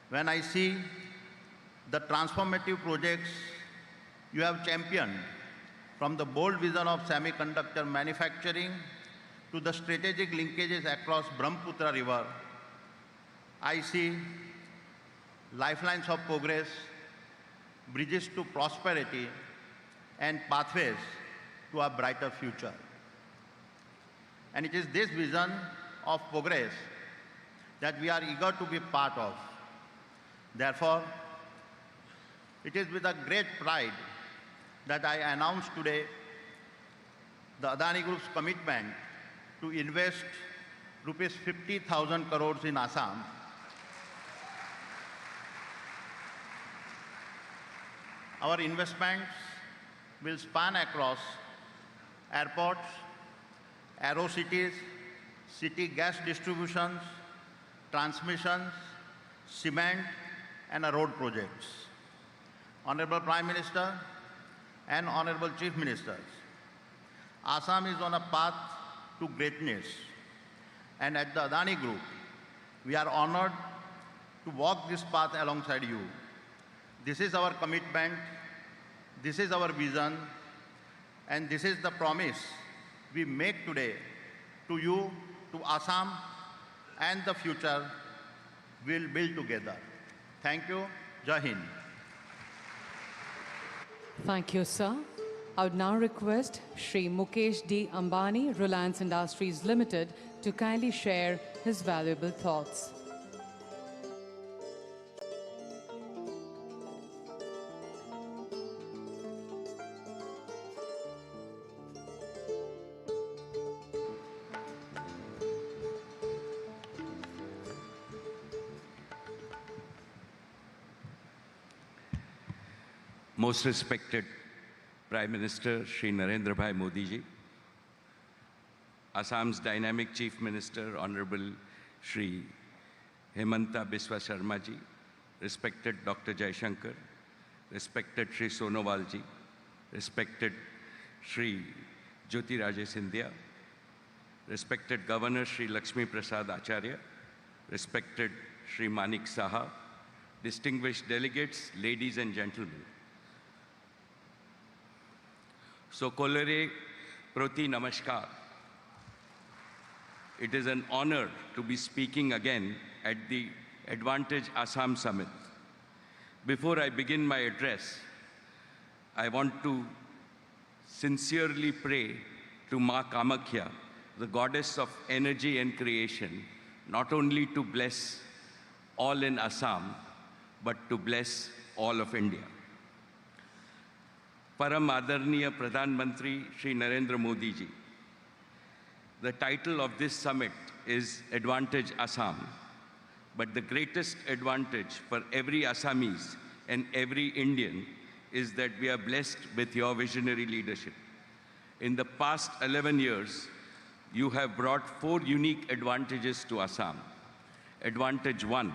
Speaker 11: When I see the transformative projects you have championed, from the bold vision of semiconductor manufacturing to the strategic linkages across Brahmaputra River, I see lifelines of progress, bridges to prosperity, and pathways to a brighter future. And it is this vision of progress that we are eager to be part of. Therefore, it is with a great pride that I announce today the Adani Group's commitment to invest rupees 50,000 crores in Assam. Our investments will span across airports, aerocities, city gas distributions, transmissions, cement, and road projects. Honorable Prime Minister and Honorable Chief Ministers, Assam is on a path to greatness, and at the Adani Group, we are honored to walk this path alongside you. This is our commitment, this is our vision, and this is the promise we make today to you, to Assam, and the future we'll build together. Thank you. Jai Hind.
Speaker 2: Thank you, sir. I would now request Shri Mukesh D. Ambani, Reliance Industries Limited, to kindly share his valuable thoughts.
Speaker 12: Most respected Prime Minister Shri Narendra Bhai Modi ji, Assam's dynamic Chief Minister Honorable Shri Hemanta Biswa Sharma ji, respected Dr. Jaishankar, respected Shri Sonowal ji, respected Shri Jyoti Raje Scindia, respected Governor Shri Lakshmi Prasad Acharya, respected Shri Manik Saha, distinguished delegates, ladies and gentlemen. Sokolere Proti Namaskar. It is an honor to be speaking again at the Advantage Assam Summit. Before I begin my address, I want to sincerely pray to Ma Kamakhya, the goddess of energy and creation, not only to bless all in Assam, but to bless all of India. Param Adarniya Pradhan Mantri Shri Narendra Modi ji. The title of this summit is Advantage Assam, but the greatest advantage for every Assamese and every Indian is that we are blessed with your visionary leadership. In the past 11 years, you have brought 4 unique advantages to Assam. Advantage 1,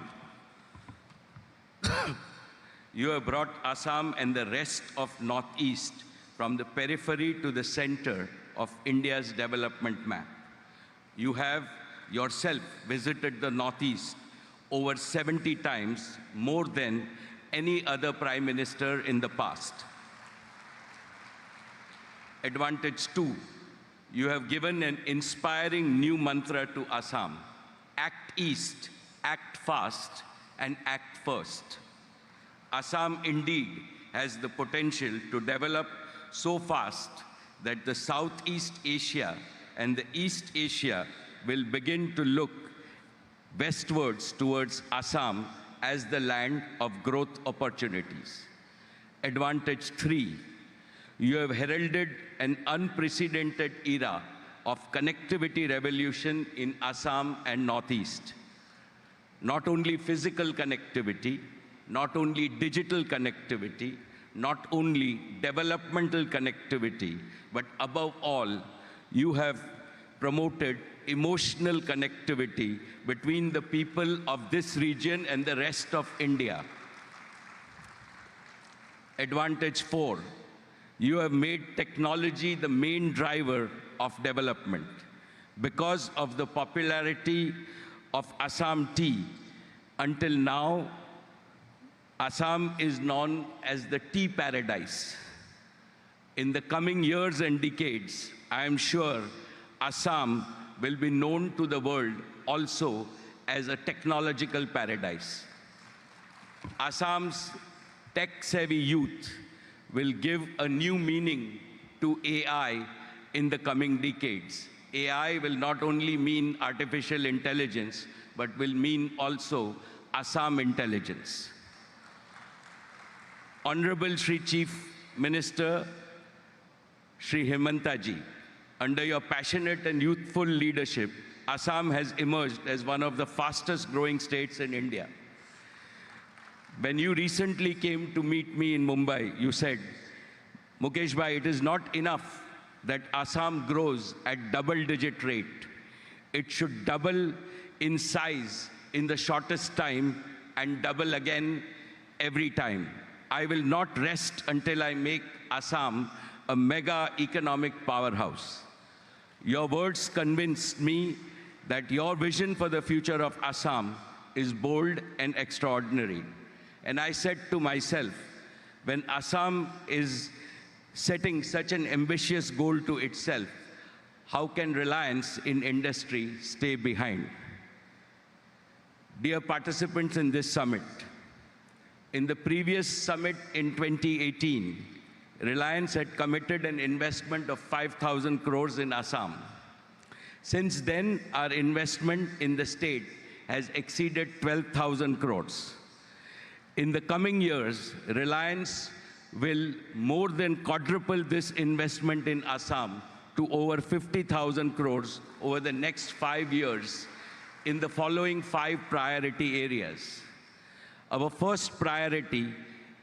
Speaker 12: you have brought Assam and the rest of Northeast from the periphery to the center of India's development map. You have yourself visited the Northeast over 70 times, more than any other Prime Minister in the past. Advantage 2, you have given an inspiring new mantra to Assam: act east, act fast, and act first. Assam indeed has the potential to develop so fast that the Southeast Asia and the East Asia will begin to look westwards towards Assam as the land of growth opportunities. Advantage 3, you have heralded an unprecedented era of connectivity revolution in Assam and Northeast. Not only physical connectivity, not only digital connectivity, not only developmental connectivity, but above all, you have promoted emotional connectivity between the people of this region and the rest of India. Advantage 4, you have made technology the main driver of development. Because of the popularity of Assam tea, until now, Assam is known as the tea paradise. In the coming years and decades, I am sure Assam will be known to the world also as a technological paradise. Assam's tech-savvy youth will give a new meaning to AI in the coming decades. AI will not only mean artificial intelligence, but will mean also Assam intelligence. Honorable Shri Chief Minister, Shri Hemanta ji, under your passionate and youthful leadership, Assam has emerged as one of the fastest growing states in India. When you recently came to meet me in Mumbai, you said, Mukesh bhai, it is not enough that Assam grows at double-digit rate. It should double in size in the shortest time and double again every time. I will not rest until I make Assam a mega economic powerhouse. Your words convinced me that your vision for the future of Assam is bold and extraordinary. And I said to myself, when Assam is setting such an ambitious goal to itself, how can reliance in industry stay behind? Dear participants in this summit, in the previous summit in 2018, Reliance had committed an investment of 5,000 crores in Assam. Since then, our investment in the state has exceeded 12,000 crores. In the coming years, Reliance will more than quadruple this investment in Assam to over 50,000 crores over the next 5 years in the following 5 priority areas. Our first priority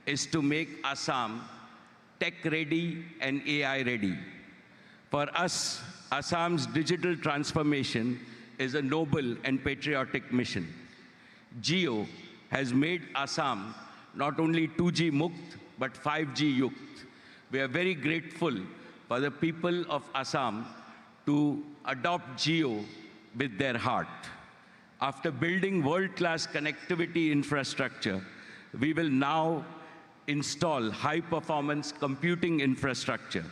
Speaker 12: is to make Assam tech-ready and AI-ready. For us, Assam's digital transformation is a noble and patriotic mission. Jio has made Assam not only 2G Mukt, but 5G Yukt. We are very grateful for the people of Assam to adopt Jio with their heart. After building world-class connectivity infrastructure, we will now install high-performance computing infrastructure.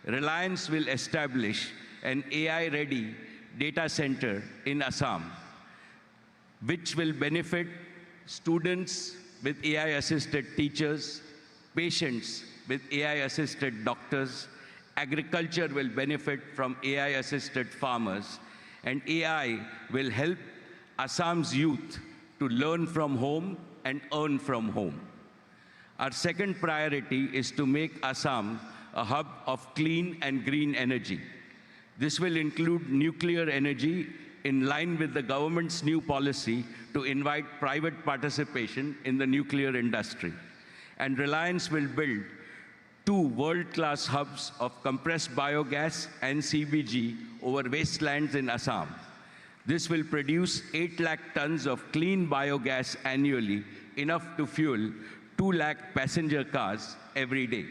Speaker 12: Reliance will establish an AI-ready data center in Assam, which will benefit students with AI-assisted teachers, patients with AI-assisted doctors, agriculture will benefit from AI-assisted farmers, and AI will help Assam's youth to learn from home and earn from home. Our second priority is to make Assam a hub of clean and green energy. This will include nuclear energy in line with the government's new policy to invite private participation in the nuclear industry. And Reliance will build 2 world-class hubs of compressed biogas and CBG over wastelands in Assam. This will produce 8 lakh tons of clean biogas annually, enough to fuel 2 lakh passenger cars every day.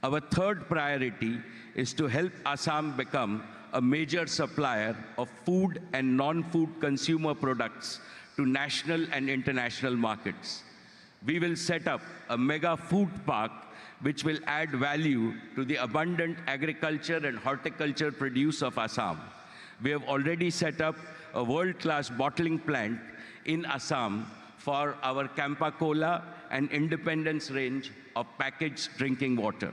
Speaker 12: Our third priority is to help Assam become a major supplier of food and non-food consumer products to national and international markets. We will set up a mega food park which will add value to the abundant agriculture and horticulture produce of Assam. We have already set up a world-class bottling plant in Assam for our Campa Cola and Independence range of packaged drinking water.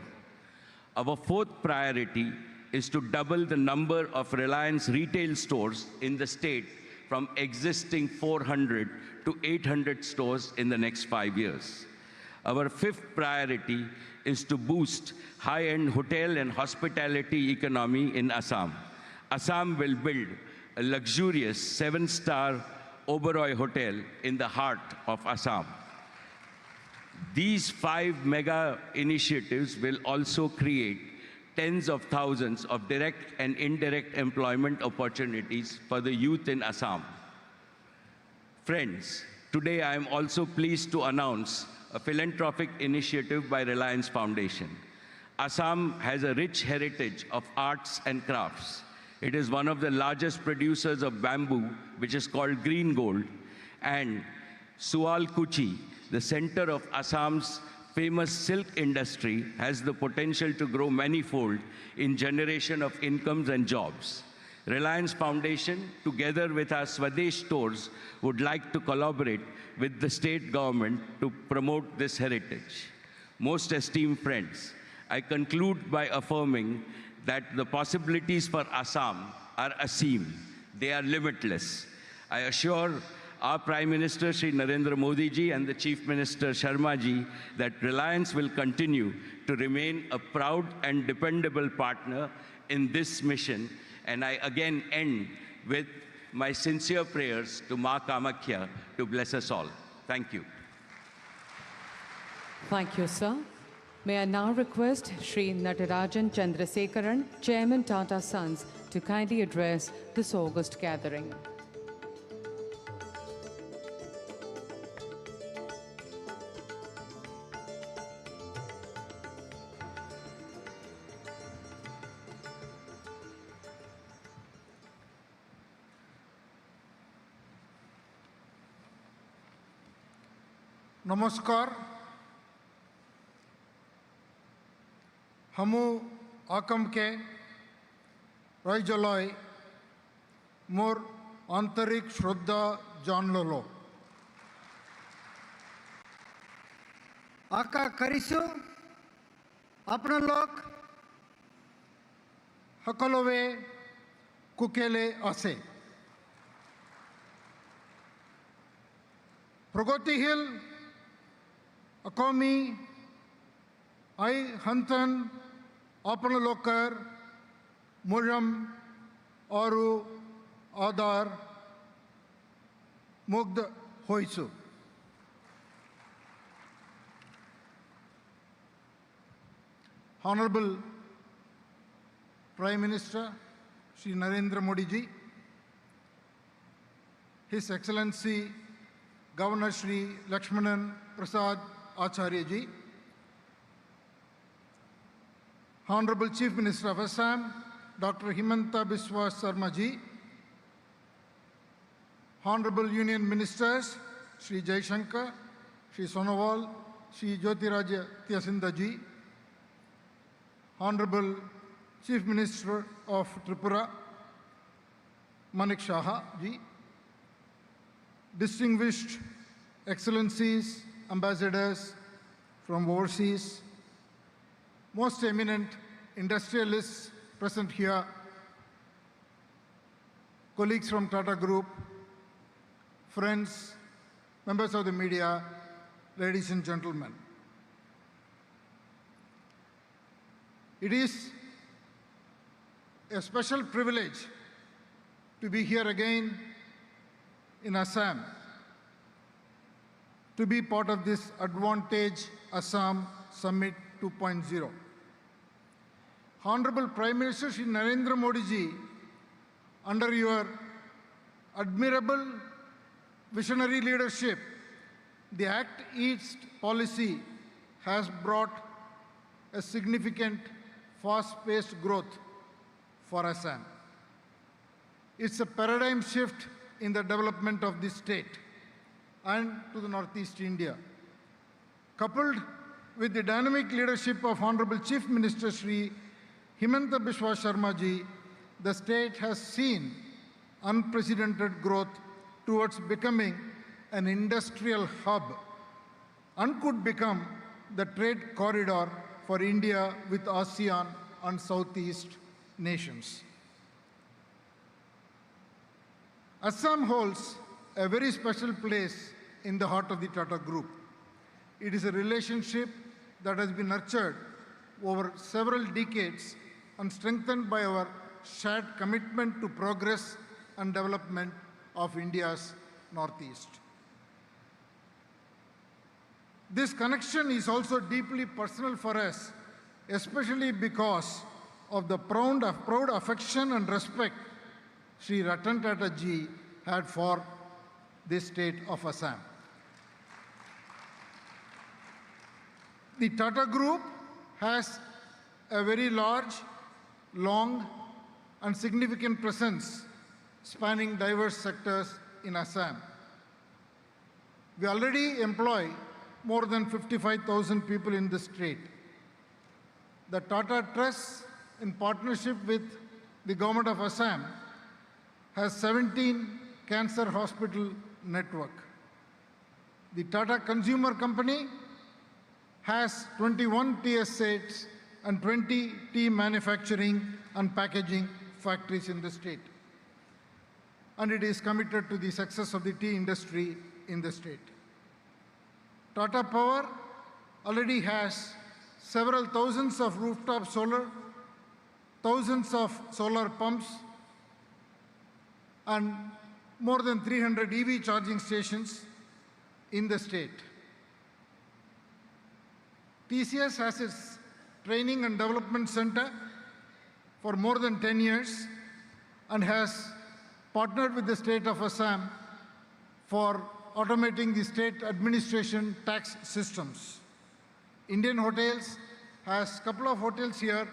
Speaker 12: Our fourth priority is to double the number of Reliance retail stores in the state from existing 400 to 800 stores in the next 5 years. Our fifth priority is to boost high-end hotel and hospitality economy in Assam. Assam will build a luxurious 7-star Oberoi hotel in the heart of Assam. These 5 mega initiatives will also create tens of thousands of direct and indirect employment opportunities for the youth in Assam. Friends, today I am also pleased to announce a philanthropic initiative by Reliance Foundation. Assam has a rich heritage of arts and crafts. It is one of the largest producers of bamboo, which is called green gold. And Sualkuchi, the center of Assam's famous silk industry, has the potential to grow manifold in generation of incomes and jobs. Reliance Foundation, together with our Swadesh stores, would like to collaborate with the state government to promote this heritage. Most esteemed friends, I conclude by affirming that the possibilities for Assam are aseem. They are limitless. I assure our Prime Minister Shri Narendra Modi ji and the Chief Minister Sharma ji that Reliance will continue to remain a proud and dependable partner in this mission. And I again end with my sincere prayers to Ma Kamakhya to bless us all. Thank you.
Speaker 2: Thank you, sir. May I now request Shri Natarajan Chandrasekaran, Chairman Tata Sons, to kindly address this August gathering.
Speaker 7: नमस्कार हमू आकम के रईजलय मोर आंतरिक श्रद्धा जान लो
Speaker 13: आका करिसु अपना लोक
Speaker 7: सकलोवे कुकेले आसे प्रगतिशील अकौमी आई हंतन अपना लोकर मुरम और आधार मुग्ध होइसु Honorable Prime Minister Shri Narendra Modi ji, His Excellency Governor Shri Lakshmanan Prasad Acharya ji, Honorable Chief Minister of Assam, Dr. Himanta Biswa Sarma ji, Honorable Union Ministers Shri Jaishankar, Shri Sonowal, Shri Jyotiraja Tyasinda ji, Honorable Chief Minister of Tripura, Manik Shaha ji, distinguished excellencies, ambassadors from overseas, most eminent industrialists present here, colleagues from Tata Group, friends, members of the media, ladies and gentlemen. It is a special privilege to be here again in Assam, to be part of this Advantage Assam Summit 2.0. Honorable Prime Minister Shri Narendra Modi ji, under your admirable visionary leadership, the Act East policy has brought a significant fast-paced growth for Assam. It's a paradigm shift in the development of this state and to the Northeast India. Coupled with the dynamic leadership of Honorable Chief Minister Shri Himanta Biswa Sarma ji, the state has seen unprecedented growth towards becoming an industrial hub and could become the trade corridor for India with ASEAN and Southeast nations. Assam holds a very special place in the heart of the Tata Group. It is a relationship that has been nurtured over several decades and strengthened by our shared commitment to progress and development of India's Northeast. This connection is also deeply personal for us, especially because of the proud affection and respect Sri Ratan Tata ji had for this state of Assam. The Tata Group has a very large, long
Speaker 13: and significant presence spanning diverse sectors in Assam. We already employ more than 55,000 people in the state. The Tata Trust, in partnership with the government of Assam, has 17 cancer hospital network. The Tata Consumer Company has 21 tea estates and 20 tea manufacturing and packaging factories in the state. And it is committed to the success of the tea industry in the state. Tata Power already has several thousands of rooftop solar, thousands of solar pumps, and more than 300 EV charging stations in the state. TCS has its training and development center for more than 10 years and has partnered with the state of Assam for automating the state administration tax systems. Indian Hotels has a couple of hotels here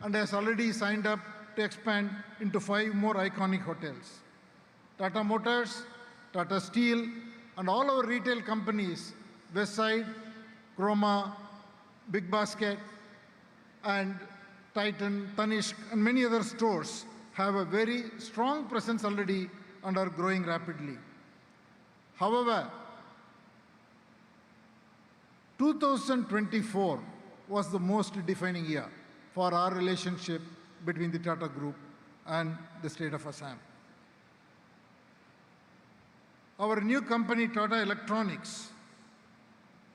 Speaker 13: and has already signed up to expand into 5 more iconic hotels. Tata Motors, Tata Steel, and all our retail companies, Westside, Chroma, Big Basket, and Titan, Tanishq, and many other stores have a very strong presence already and are growing rapidly. However, 2024 was the most defining year for our relationship between the Tata Group and the state of Assam. Our new company, Tata Electronics,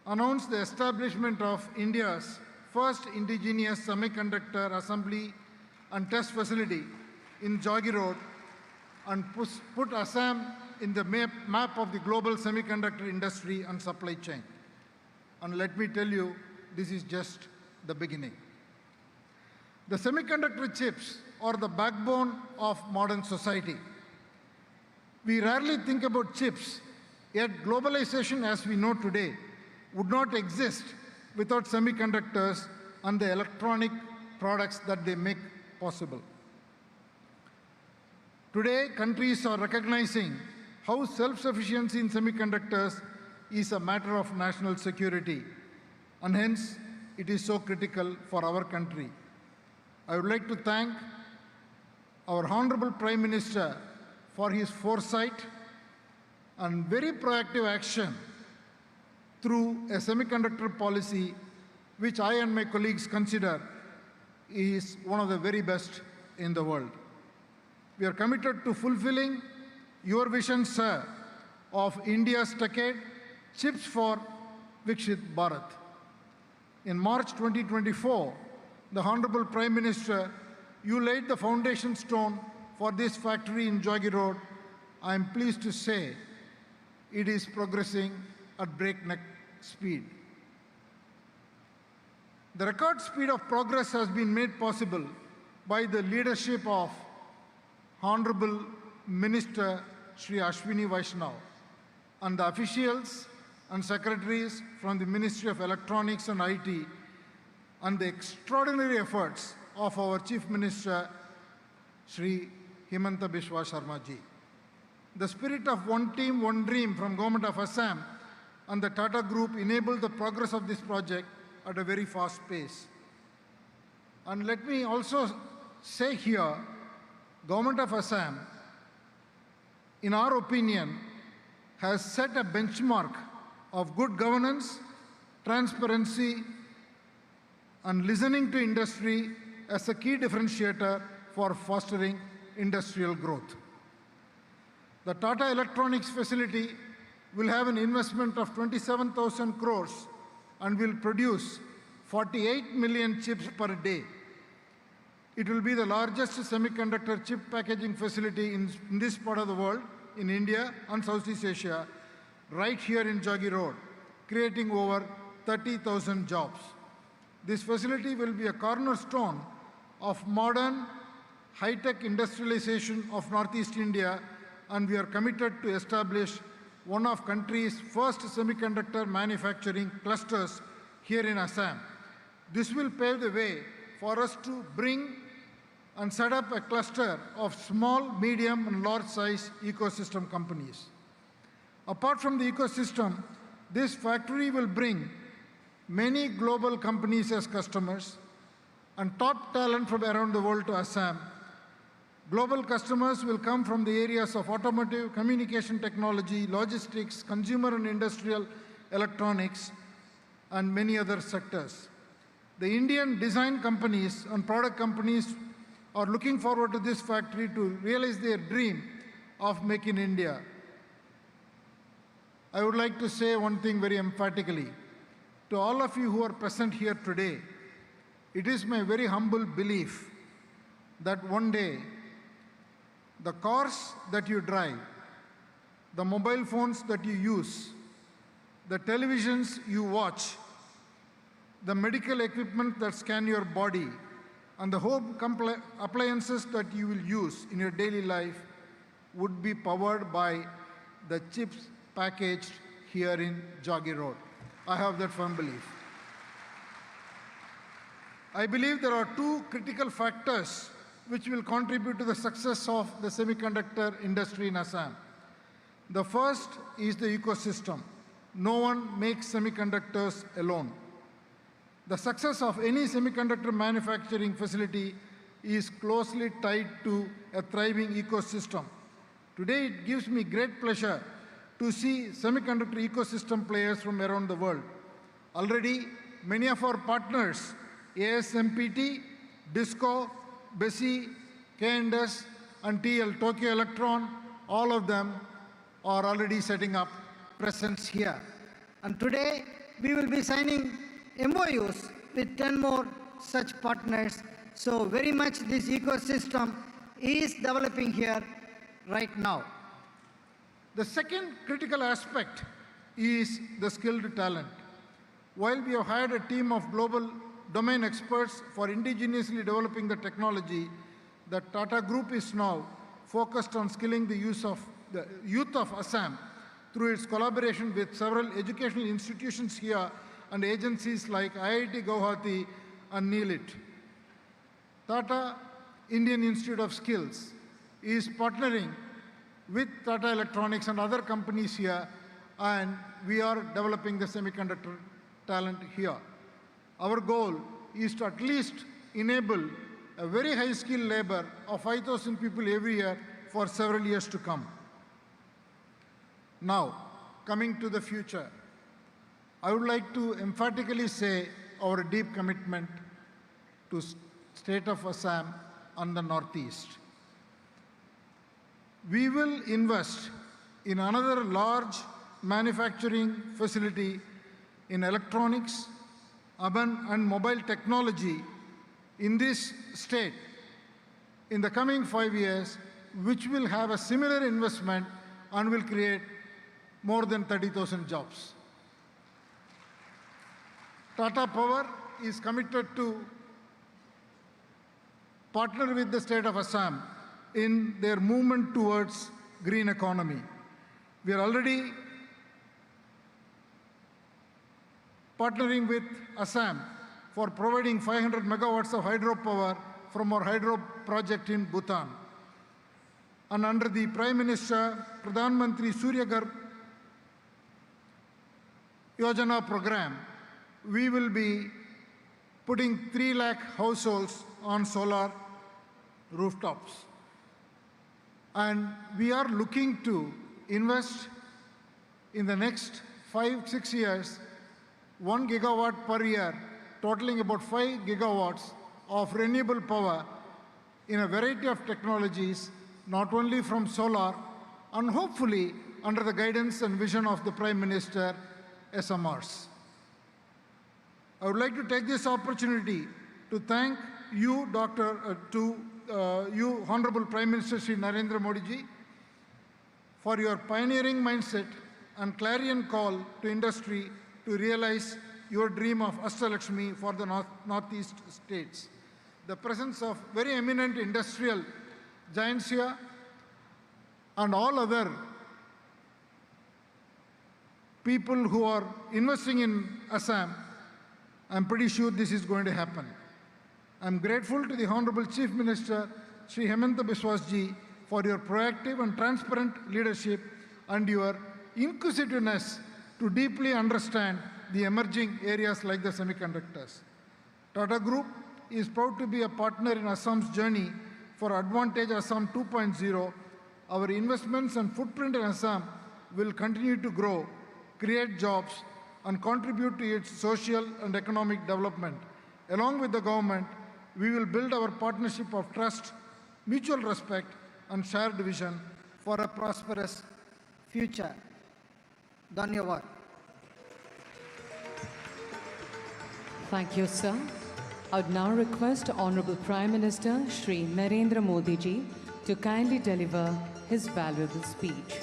Speaker 13: announced the establishment of India's first indigenous semiconductor assembly and test facility in Jagi Road and put Assam in the map of the global semiconductor industry and supply chain. And let me tell you, this is just the beginning. The semiconductor chips are the backbone of modern society. We rarely think about chips, yet globalization as we know today would not exist without semiconductors and the electronic products that they make possible. Today, countries are recognizing how self-sufficiency in semiconductors is a matter of national security, and hence it is so critical for our country. I would like to thank our Honorable Prime Minister for his foresight and very proactive action through a semiconductor policy which I and my colleagues consider is one of the very best in the world. We are committed to fulfilling your vision, sir, of India's decade, Chips for Viksit Bharat. In March 2024, the Honorable Prime Minister, you laid the foundation stone for this factory in Jagi Road. I am pleased to say it is progressing at breakneck speed. The record speed of progress has been made possible by the leadership of Honorable Minister Shri Ashwini Vaishnaw and the officials and secretaries from the Ministry of Electronics and IT, and the extraordinary efforts of our Chief Minister Shri Himanta Biswa Sharma ji. The spirit of one team, one dream from Government of Assam and the Tata Group enabled the progress of this project at a very fast pace. And let me also say here, Government of Assam, in our opinion, has set a benchmark of good governance, transparency, and listening to industry as a key differentiator for fostering industrial growth. The Tata Electronics facility will have an investment of 27,000 crores and will produce 48 million chips per day. It will be the largest semiconductor chip packaging facility in this part of the world, in India and Southeast Asia, right here in Jagi Road, creating over 30,000 jobs. This facility will be a cornerstone of modern, high-tech industrialization of Northeast India, and we are committed to establish one of country's first semiconductor manufacturing clusters here in Assam. This will pave the way for us to bring and set up a cluster of small, medium, and large size ecosystem companies. Apart from the ecosystem, this factory will bring many global companies as customers and top talent from around the world to Assam. Global customers will come from the areas of automotive, communication technology, logistics, consumer and industrial electronics, and many other sectors. The Indian design companies and product companies are looking forward to this factory to realize their dream of Make in India. I would like to say one thing very emphatically. To all of you who are present here today, it is my very humble belief that one day the cars that you drive, the mobile phones that you use, the televisions you watch, the medical equipment that scan your body, and the home appliances that you will use in your daily life would be powered by the chips packaged here in Jagi Road. I have that firm belief. I believe there are two critical factors which will contribute to the success of the semiconductor industry in Assam. The first is the ecosystem. No one makes semiconductors alone. The success of any semiconductor manufacturing facility is closely tied to a thriving ecosystem. Today, it gives me great pleasure to see semiconductor ecosystem players from around the world. Already, many of our partners, ASMPT, DISCO, BESI, K&S, and TL, Tokyo Electron, all of them are already setting up presence here.
Speaker 14: And today, we will be signing MOUs with 10 more such partners. So very much this ecosystem is developing here right now.
Speaker 13: The second critical aspect is the skilled talent. While we have hired a team of global domain experts for indigenously developing the technology, the Tata Group is now focused on skilling the youth of Assam through its collaboration with several educational institutions here and agencies like IIT Guwahati and NEELIT. Tata Indian Institute of Skills is partnering with Tata Electronics and other companies here, and we are developing the semiconductor talent here. Our goal is to at least enable a very high skilled labor of 5,000 people every year for several years to come. Now, coming to the future, I would like to emphatically say our deep commitment to state of Assam and the Northeast. We will invest in another large manufacturing facility in electronics, urban and mobile technology in this state in the coming 5 years, which will have a similar investment and will create more than 30,000 jobs. Tata Power is committed to partner with the state of Assam in their movement towards green economy. We are already partnering with Assam for providing 500 megawatts of hydropower from our hydro project in Bhutan. And under the Prime Minister Pradhan Mantri Surya Ghar Yojana program, we will be putting 3 lakh households on solar rooftops. And we are looking to invest in the next 5-6 years 1 gigawatt per year, totaling about 5 gigawatts of renewable power in a variety of technologies, not only from solar, and hopefully under the guidance and vision of the Prime Minister, SMRs. I would like to take this opportunity to thank you, you, Honorable Prime Minister Shri Narendra Modi ji, for your pioneering mindset and clarion call to industry to realize your dream of Ashtalakshmi for the Northeast states. The presence of very eminent industrial giants here and all other people who are investing in Assam, I'm pretty sure this is going to happen. I am grateful to the Honorable Chief Minister, Sri Hemanta Biswa Ji, for your proactive and transparent leadership and your inquisitiveness to deeply understand the emerging areas like the semiconductors. Tata Group is proud to be a partner in Assam's journey for Advantage Assam 2.0. Our investments and footprint in Assam will continue to grow, create jobs, and contribute to its social and economic development. Along with the government, we will build our partnership of trust, mutual respect, and shared vision for a prosperous future. Dhanyavad.
Speaker 2: Thank you, sir. I would now request Honorable Prime Minister Shri Narendra Modi ji to kindly deliver his valuable speech.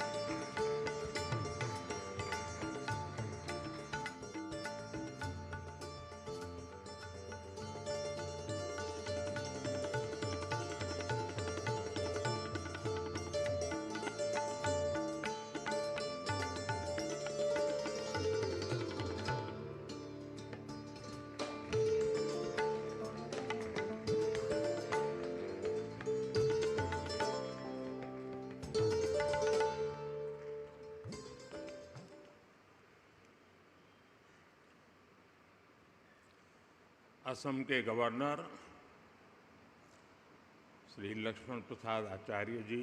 Speaker 5: Assam के governor Shri Lakshman Prasad Acharya जी,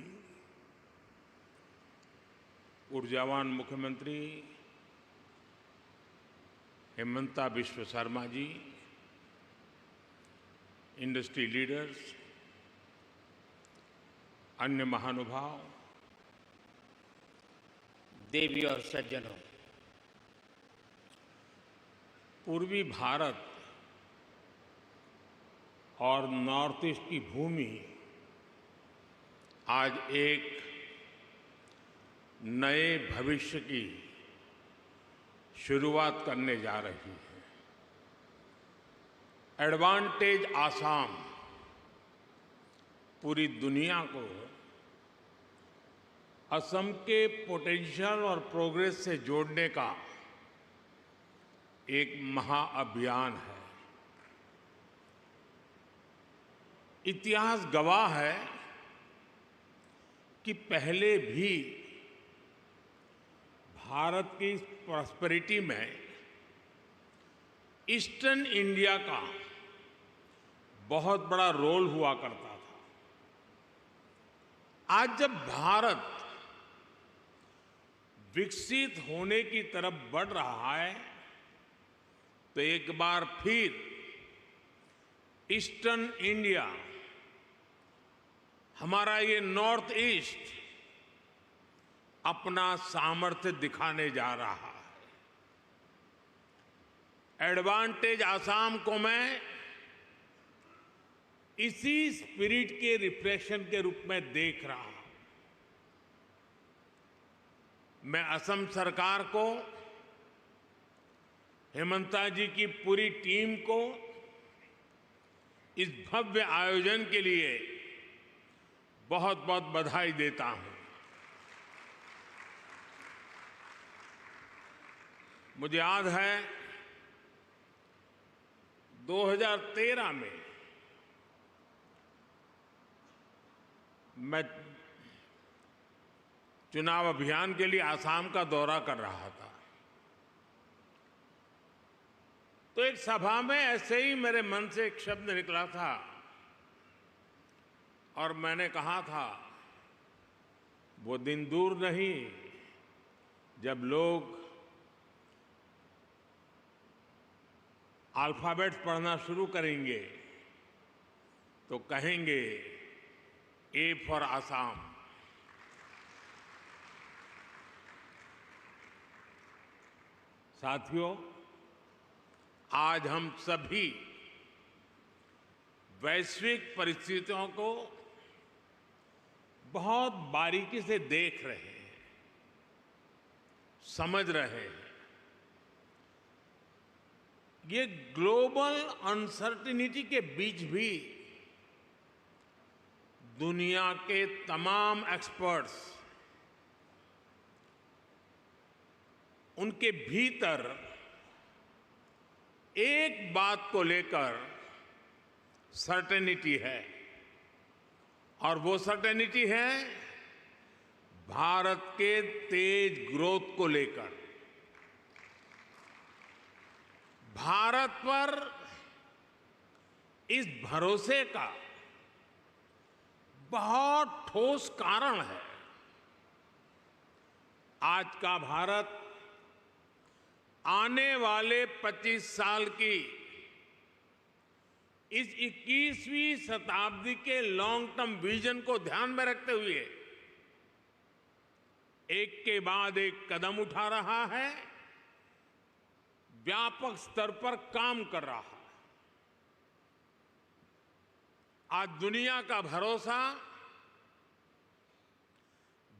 Speaker 5: ऊर्जावान मुख्यमंत्री Hemanta Biswa Sharma ji, industry leaders, अन्य महानुभाव,
Speaker 15: देवी और सज्जनों,
Speaker 5: पूर्वी भारत और north east की भूमि आज एक नए भविष्य की शुरुआत करने जा रही है। एडवांटेज आसाम पूरी दुनिया को असम के पोटेंशियल और प्रोग्रेस से जोड़ने का एक महाअभियान है। इतिहास गवाह है कि पहले भी भारत की प्रॉस्पेरिटी में ईस्टर्न इंडिया का बहुत बड़ा रोल हुआ करता था। आज जब भारत विकसित होने की तरफ बढ़ रहा है तो एक बार फिर ईस्टर्न इंडिया, हमारा ये नॉर्थ ईस्ट अपना सामर्थ्य दिखाने जा रहा है। एडवांटेज आसाम को मैं इसी स्पिरिट के रिफ्लेक्शन के रूप में देख रहा हूं। मैं असम सरकार को, हेमंता जी की पूरी टीम को इस भव्य आयोजन के लिए बहुत बहुत बधाई देता हूं। मुझे याद है 2013 में मैं चुनाव अभियान के लिए आसाम का दौरा कर रहा था, तो एक सभा में ऐसे ही मेरे मन से एक शब्द निकला था और मैंने कहा था, वो दिन दूर नहीं जब लोग अल्फाबेट्स पढ़ना शुरू करेंगे तो कहेंगे ए फॉर आसाम। साथियों, आज हम सभी वैश्विक परिस्थितियों को बहुत बारीकी से देख रहे हैं, समझ रहे हैं। ये ग्लोबल अनसर्टेनिटी के बीच भी दुनिया के तमाम एक्सपर्ट्स उनके भीतर एक बात को लेकर सर्टेनिटी है, और वो सर्टेनिटी है भारत के तेज ग्रोथ को लेकर। भारत पर इस भरोसे का बहुत ठोस कारण है। आज का भारत आने वाले 25 साल की इस 21वीं शताब्दी के लॉन्ग टर्म विजन को ध्यान में रखते हुए एक के बाद एक कदम उठा रहा है, व्यापक स्तर पर काम कर रहा है। आज दुनिया का भरोसा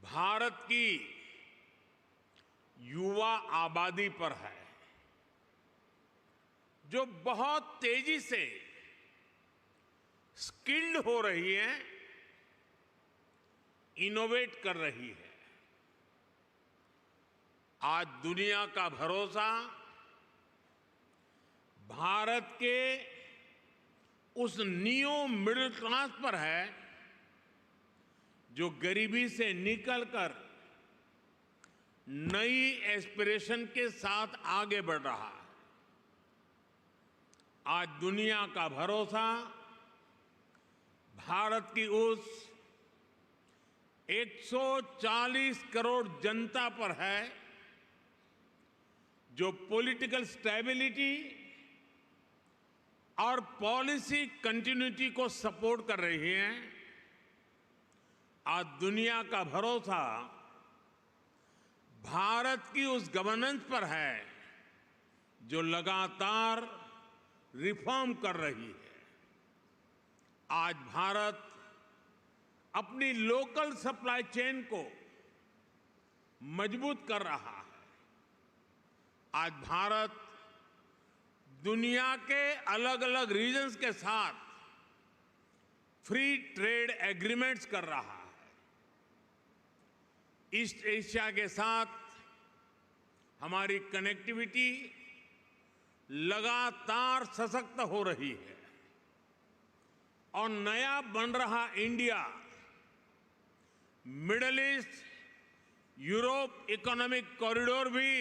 Speaker 5: भारत की युवा आबादी पर है, जो बहुत तेजी से स्किल्ड हो रही है, इनोवेट कर रही है। आज दुनिया का भरोसा भारत के उस नियो मिडिल क्लास पर है जो गरीबी से निकलकर नई एस्पिरेशन के साथ आगे बढ़ रहा है। आज दुनिया का भरोसा भारत की उस 140 करोड़ जनता पर है जो पॉलिटिकल स्टेबिलिटी और पॉलिसी कंटिन्यूटी को सपोर्ट कर रही है। आज दुनिया का भरोसा भारत की उस गवर्नेंस पर है जो लगातार रिफॉर्म कर रही है। आज भारत अपनी लोकल सप्लाई चेन को मजबूत कर रहा है। आज भारत दुनिया के अलग अलग रीजन्स के साथ फ्री ट्रेड एग्रीमेंट्स कर रहा है। ईस्ट एशिया के साथ हमारी कनेक्टिविटी लगातार सशक्त हो रही है, और नया बन रहा India middle east Europe economic corridor भी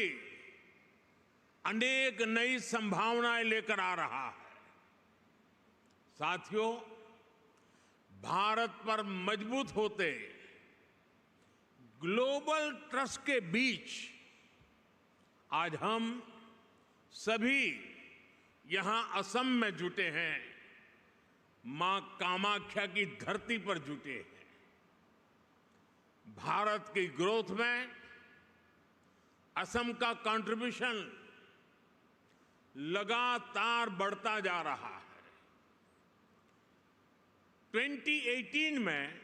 Speaker 5: अनेक नई संभावनाएं लेकर आ रहा है। साथियों, भारत पर मजबूत होते ग्लोबल ट्रस्ट के बीच आज हम सभी यहां असम में जुटे हैं, मां कामाख्या की धरती पर जुटे हैं। भारत की ग्रोथ में असम का कंट्रीब्यूशन लगातार बढ़ता जा रहा है। 2018 में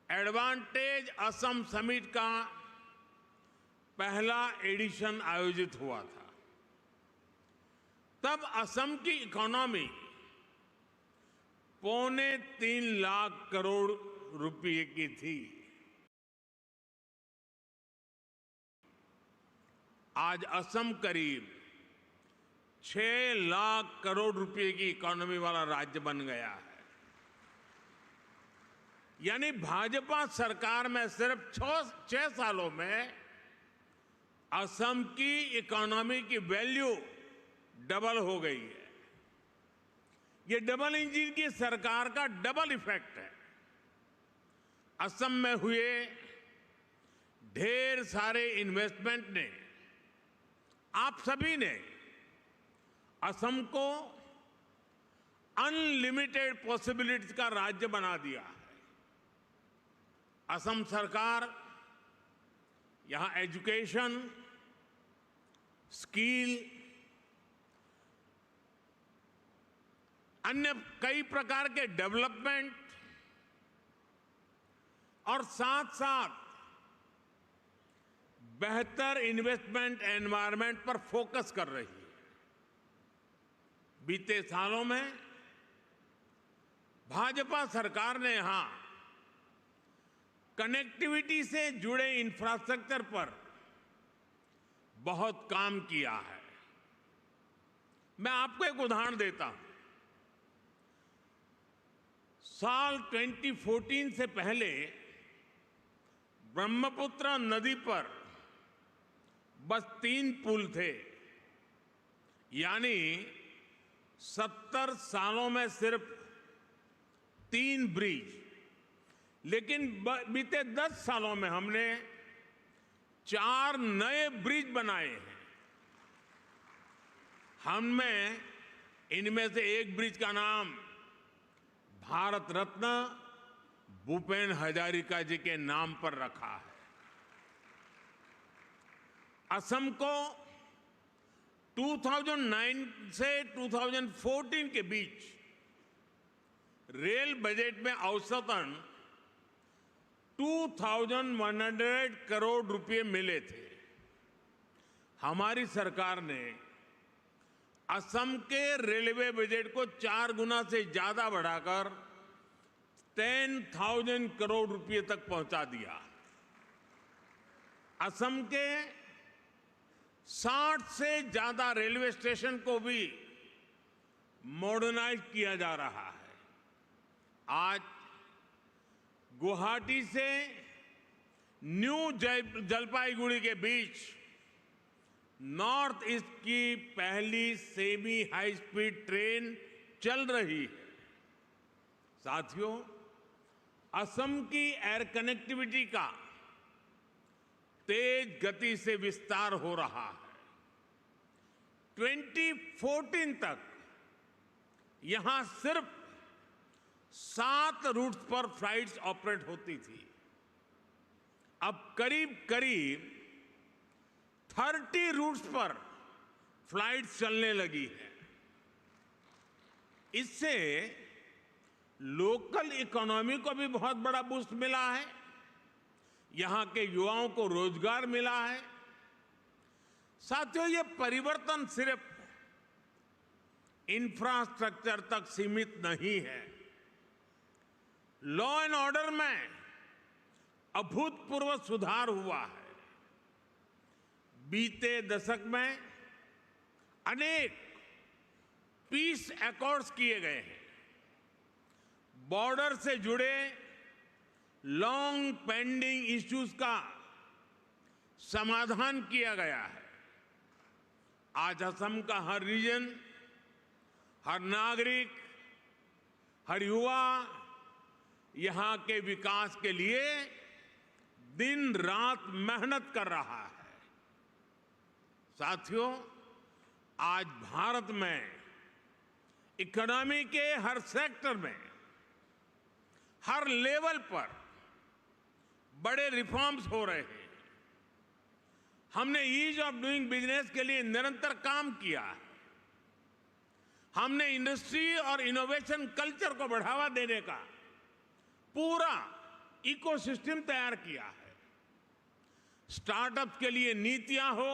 Speaker 5: एडवांटेज असम समिट का पहला एडिशन आयोजित हुआ था। तब असम की इकोनॉमी 3.25 लाख करोड़ रुपए की थी। आज असम करीब 6 लाख करोड़ रुपए की इकोनॉमी वाला राज्य बन गया है। यानी भाजपा सरकार में सिर्फ 6 सालों में असम की इकोनॉमी की वैल्यू डबल हो गई है। ये डबल इंजन की सरकार का डबल इफेक्ट है। असम में हुए ढेर सारे इन्वेस्टमेंट ने, आप सभी ने असम को अनलिमिटेड पॉसिबिलिटीज का राज्य बना दिया है। असम सरकार यहां एजुकेशन, स्किल, अन्य कई प्रकार के डेवलपमेंट और साथ साथ बेहतर इन्वेस्टमेंट एनवायरनमेंट पर फोकस कर रही है। बीते सालों में भाजपा सरकार ने यहां कनेक्टिविटी से जुड़े इंफ्रास्ट्रक्चर पर बहुत काम किया है। मैं आपको एक उदाहरण देता हूं। साल 2014 से पहले ब्रह्मपुत्र नदी पर बस 3 पुल थे, यानी 70 सालों में सिर्फ 3 ब्रिज। लेकिन बीते 10 सालों में हमने 4 नए ब्रिज बनाए हैं। हमने इनमें से एक ब्रिज का नाम भारत रत्न भूपेन हजारिका जी के नाम पर रखा है। असम को 2009 से 2014 के बीच रेल बजट में औसतन 2100 करोड़ रुपए मिले थे। हमारी सरकार ने असम के रेलवे बजट को 4 गुना से ज्यादा बढ़ाकर 10,000 करोड़ रुपए तक पहुंचा दिया। असम के 60 से ज्यादा रेलवे स्टेशन को भी मॉडर्नाइज किया जा रहा है। आज गुवाहाटी से न्यू जलपाईगुड़ी के बीच नॉर्थ ईस्ट की पहली सेमी हाई स्पीड ट्रेन चल रही है। साथियों, असम की एयर कनेक्टिविटी का तेज गति से विस्तार हो रहा है। 2014 तक यहां सिर्फ 7 रूट्स पर फ्लाइट्स ऑपरेट होती थी। अब करीब करीब 30 रूट्स पर फ्लाइट्स चलने लगी है। इससे लोकल इकोनॉमी को भी बहुत बड़ा बूस्ट मिला है। यहां के युवाओं को रोजगार मिला है। साथियों, ये परिवर्तन सिर्फ इंफ्रास्ट्रक्चर तक सीमित नहीं है। लॉ एंड ऑर्डर में अभूतपूर्व सुधार हुआ है। बीते दशक में अनेक पीस अकॉर्ड्स किए गए हैं। बॉर्डर से जुड़े लॉन्ग पेंडिंग इश्यूज का समाधान किया गया है। आज असम का हर रीजन, हर नागरिक, हर युवा यहां के विकास के लिए दिन रात मेहनत कर रहा है। साथियों, आज भारत में इकोनॉमी के हर सेक्टर में, हर लेवल पर बड़े रिफॉर्म्स हो रहे हैं। हमने ईज ऑफ डूइंग बिजनेस के लिए निरंतर काम किया है। हमने इंडस्ट्री और इनोवेशन कल्चर को बढ़ावा देने का पूरा इकोसिस्टम तैयार किया है। स्टार्टअप्स के लिए नीतियां हो,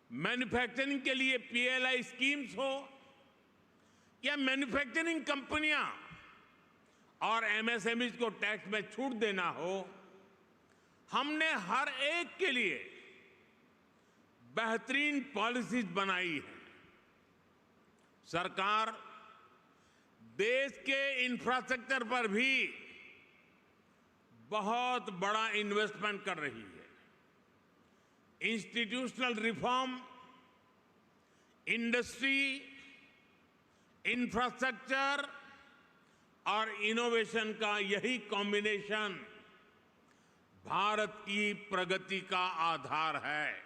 Speaker 5: मैन्युफैक्चरिंग के लिए पीएलआई स्कीम्स हो, या मैन्युफैक्चरिंग कंपनियां और एमएसएमईज को टैक्स में छूट देना हो, हमने हर एक के लिए बेहतरीन पॉलिसीज बनाई है। सरकार देश के इंफ्रास्ट्रक्चर पर भी बहुत बड़ा इन्वेस्टमेंट कर रही है। इंस्टीट्यूशनल रिफॉर्म, इंडस्ट्री, इंफ्रास्ट्रक्चर और इनोवेशन का यही कॉम्बिनेशन भारत की प्रगति का आधार है।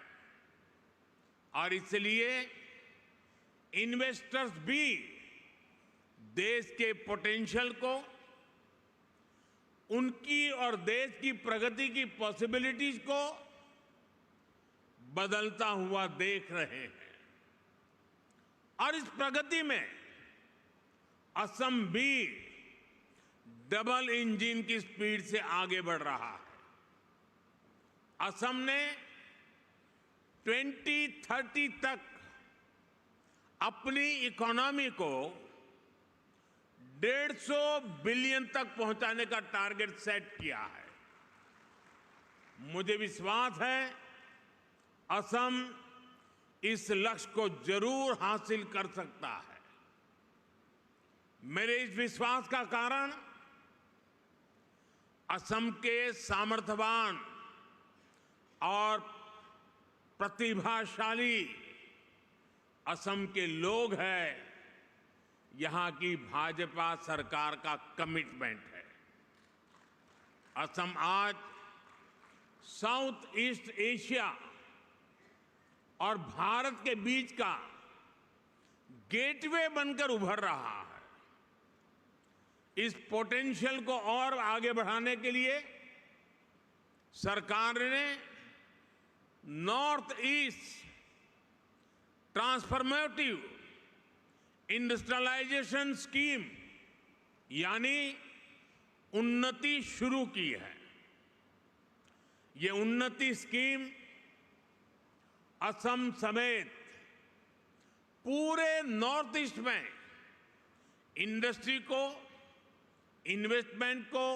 Speaker 5: और इसलिए इन्वेस्टर्स भी देश के पोटेंशियल को, उनकी और देश की प्रगति की पॉसिबिलिटीज को बदलता हुआ देख रहे हैं। और इस प्रगति में असम भी डबल इंजन की स्पीड से आगे बढ़ रहा है। असम ने 2030 तक अपनी इकोनॉमी को 150 बिलियन तक पहुंचाने का टारगेट सेट किया है। मुझे विश्वास है असम इस लक्ष्य को जरूर हासिल कर सकता है। मेरे इस विश्वास का कारण असम के सामर्थ्यवान और प्रतिभाशाली असम के लोग हैं, यहां की भाजपा सरकार का कमिटमेंट है। असम आज साउथ ईस्ट एशिया और भारत के बीच का गेटवे बनकर उभर रहा है। इस पोटेंशियल को और आगे बढ़ाने के लिए सरकार ने North East transformative industrialization scheme यानी उन्नति शुरू की है। ये उन्नति स्कीम असम समेत पूरे नॉर्थ ईस्ट में इंडस्ट्री को, इन्वेस्टमेंट को,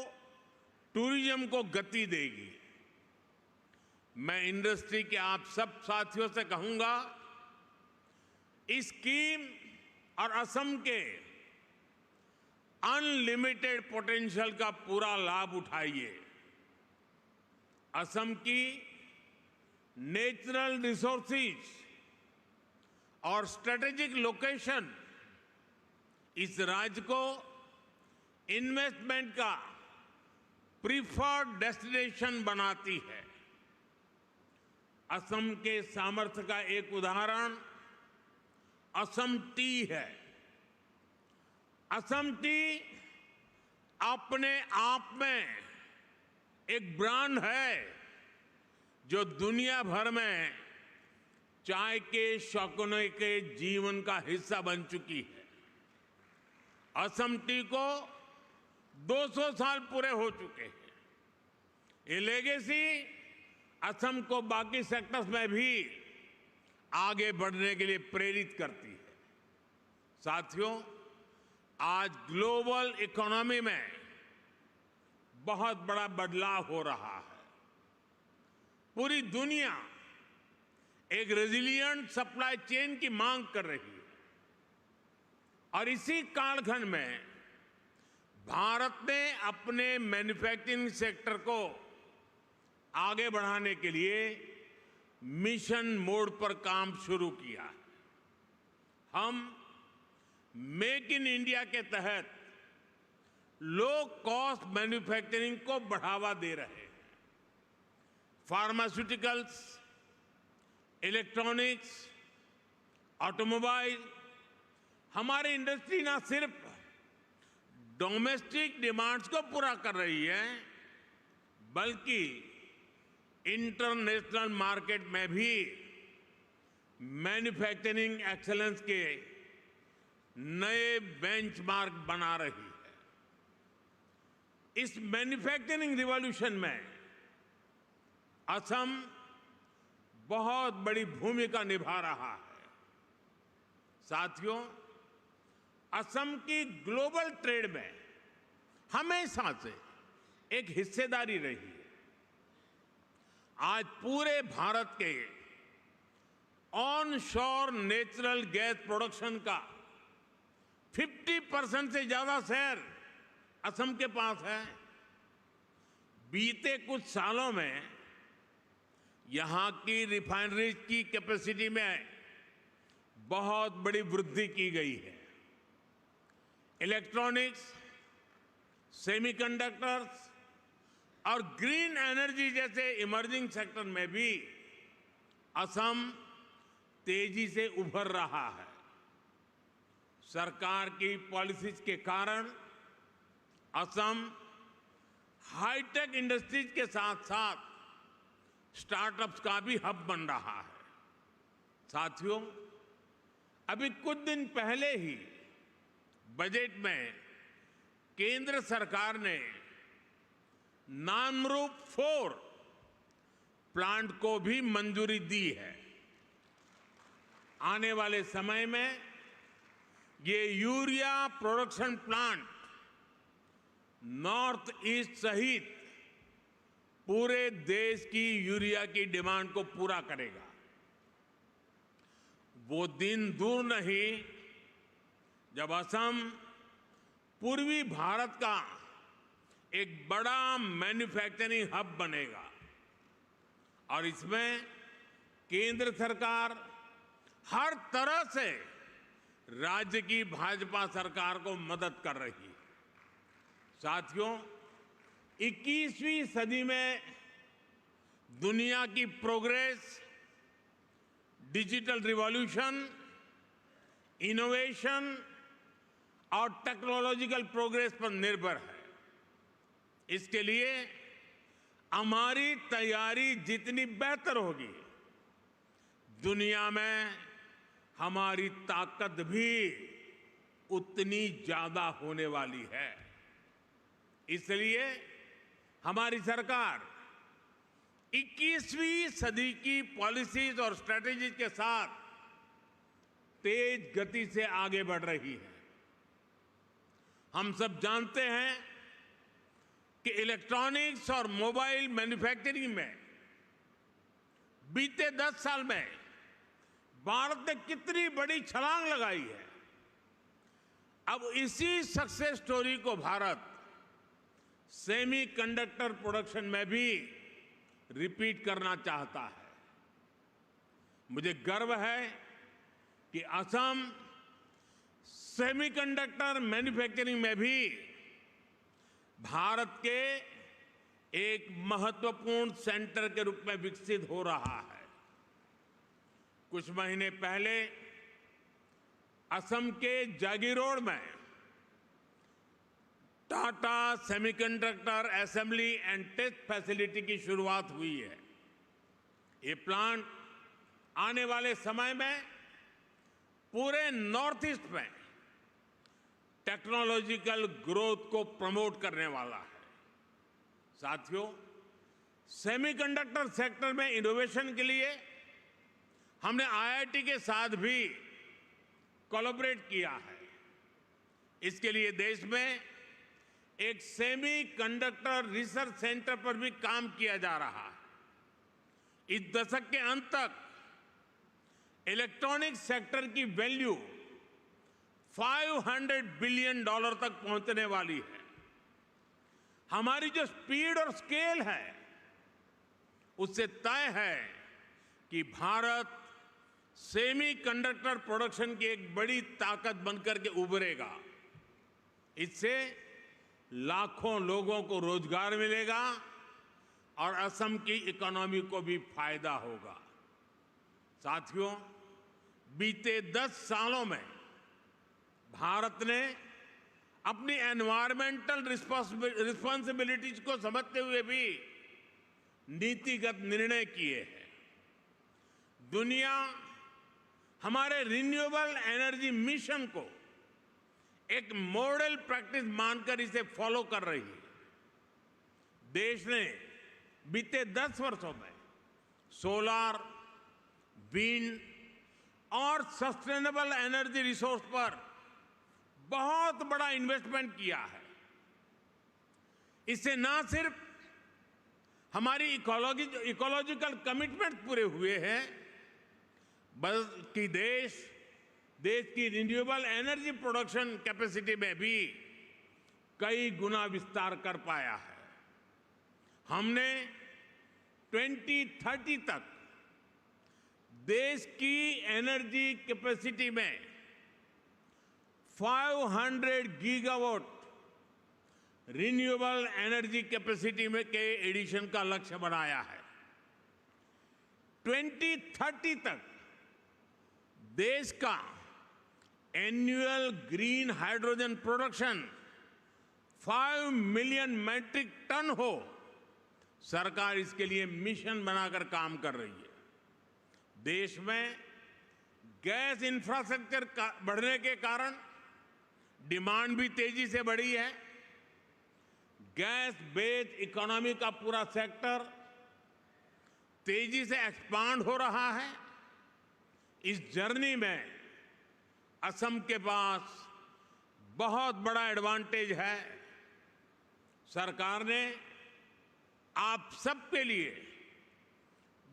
Speaker 5: टूरिज्म को गति देगी। मैं इंडस्ट्री के आप सब साथियों से कहूंगा, इस स्कीम और असम के अनलिमिटेड पोटेंशियल का पूरा लाभ उठाइए। असम की नेचुरल रिसोर्सेज और स्ट्रेटेजिक लोकेशन इस राज्य को इन्वेस्टमेंट का प्रीफर्ड डेस्टिनेशन बनाती है। असम के सामर्थ्य का एक उदाहरण असम टी है। असम टी अपने आप में एक ब्रांड है जो दुनिया भर में चाय के शौकीनों के जीवन का हिस्सा बन चुकी है। असम टी को 200 साल पूरे हो चुके हैं। ये लेगेसी असम को बाकी सेक्टर्स में भी आगे बढ़ने के लिए प्रेरित करती है। साथियों, आज ग्लोबल इकोनॉमी में बहुत बड़ा बदलाव हो रहा है। पूरी दुनिया एक रेजिलिएंट सप्लाई चेन की मांग कर रही है और इसी कालखंड में भारत ने अपने मैन्युफैक्चरिंग सेक्टर को आगे बढ़ाने के लिए मिशन मोड पर काम शुरू किया है। हम मेक इन इंडिया के तहत लो कॉस्ट मैन्युफैक्चरिंग को बढ़ावा दे रहे हैं। फार्मास्यूटिकल्स, इलेक्ट्रॉनिक्स, ऑटोमोबाइल, हमारी इंडस्ट्री ना सिर्फ डोमेस्टिक डिमांड्स को पूरा कर रही है, बल्कि इंटरनेशनल मार्केट में भी मैन्युफैक्चरिंग एक्सेलेंस के नए बेंचमार्क बना रही है। इस मैन्युफैक्चरिंग रिवॉल्यूशन में असम बहुत बड़ी भूमिका निभा रहा है। साथियों, असम की ग्लोबल ट्रेड में हमेशा से एक हिस्सेदारी रही है। आज पूरे भारत के ऑन शोर नेचुरल गैस प्रोडक्शन का 50% से ज्यादा शेयर असम के पास है। बीते कुछ सालों में यहां की रिफाइनरीज की कैपेसिटी में बहुत बड़ी वृद्धि की गई है। इलेक्ट्रॉनिक्स, सेमीकंडक्टर्स और ग्रीन एनर्जी जैसे इमर्जिंग सेक्टर में भी असम तेजी से उभर रहा है। सरकार की पॉलिसीज के कारण असम हाईटेक इंडस्ट्रीज के साथ साथ स्टार्टअप्स का भी हब बन रहा है। साथियों, अभी कुछ दिन पहले ही बजट में केंद्र सरकार ने नामरूप 4 प्लांट को भी मंजूरी दी है। आने वाले समय में ये urea production plant north east सहित पूरे देश की यूरिया की डिमांड को पूरा करेगा। वो दिन दूर नहीं जब असम पूर्वी भारत का एक बड़ा मैन्युफैक्चरिंग हब बनेगा और इसमें केंद्र सरकार हर तरह से राज्य की भाजपा सरकार को मदद कर रही है। साथियों, 21वीं सदी में दुनिया की प्रोग्रेस डिजिटल रिवॉल्यूशन, इनोवेशन और टेक्नोलॉजिकल प्रोग्रेस पर निर्भर है। इसके लिए हमारी तैयारी जितनी बेहतर होगी, दुनिया में हमारी ताकत भी उतनी ज्यादा होने वाली है। इसलिए हमारी सरकार 21वीं सदी की पॉलिसीज और स्ट्रेटेजीज के साथ तेज गति से आगे बढ़ रही है। हम सब जानते हैं कि इलेक्ट्रॉनिक्स और मोबाइल मैन्युफैक्चरिंग में बीते 10 साल में भारत ने कितनी बड़ी छलांग लगाई है। अब इसी सक्सेस स्टोरी को भारत सेमीकंडक्टर प्रोडक्शन में भी रिपीट करना चाहता है। मुझे गर्व है कि असम सेमीकंडक्टर मैन्युफैक्चरिंग में भी भारत के एक महत्वपूर्ण सेंटर के रूप में विकसित हो रहा है। कुछ महीने पहले असम के जागीरोड में Tata semiconductor assembly and test facility की शुरुआत हुई है। ये प्लांट आने वाले समय में पूरे नॉर्थ ईस्ट में टेक्नोलॉजिकल ग्रोथ को प्रमोट करने वाला है। साथियों, सेमीकंडक्टर सेक्टर में इनोवेशन के लिए हमने आईआईटी के साथ भी कोलैबोरेट किया है। इसके लिए देश में एक सेमीकंडक्टर रिसर्च सेंटर पर भी काम किया जा रहा है। इस दशक के अंत तक इलेक्ट्रॉनिक सेक्टर की वैल्यू $500 बिलियन तक पहुंचने वाली है। हमारी जो स्पीड और स्केल है, उससे तय है कि भारत सेमीकंडक्टर प्रोडक्शन की एक बड़ी ताकत बनकर के उभरेगा। इससे लाखों लोगों को रोजगार मिलेगा और असम की इकोनॉमी को भी फायदा होगा। साथियों, बीते 10 सालों में भारत ने अपनी एनवायरमेंटल रिस्पॉन्सिबिलिटीज को समझते हुए भी नीतिगत निर्णय किए हैं। दुनिया हमारे रिन्यूएबल एनर्जी मिशन को एक मॉडल प्रैक्टिस मानकर इसे फॉलो कर रही है। देश ने बीते 10 वर्षों में सोलर, विंड और सस्टेनेबल एनर्जी रिसोर्स पर बहुत बड़ा इन्वेस्टमेंट किया है। इससे न सिर्फ हमारी इकोलॉजिकल कमिटमेंट पूरे हुए हैं, बल्कि देश की रिन्यूएबल एनर्जी प्रोडक्शन कैपेसिटी में भी कई गुना विस्तार कर पाया है। हमने 2030 तक देश की एनर्जी कैपेसिटी में 500 गीगावाट रिन्यूएबल एनर्जी कैपेसिटी में के एडिशन का लक्ष्य बनाया है। 2030 तक देश का annual green hydrogen production 5 million metric ton हो, सरकार इसके लिए मिशन बनाकर काम कर रही है। देश में गैस इंफ्रास्ट्रक्चर बढ़ने के कारण डिमांड भी तेजी से बढ़ी है। गैस बेस्ड इकोनॉमी का पूरा सेक्टर तेजी से एक्सपांड हो रहा है। इस जर्नी में असम के पास बहुत बड़ा एडवांटेज है। सरकार ने आप सबके लिए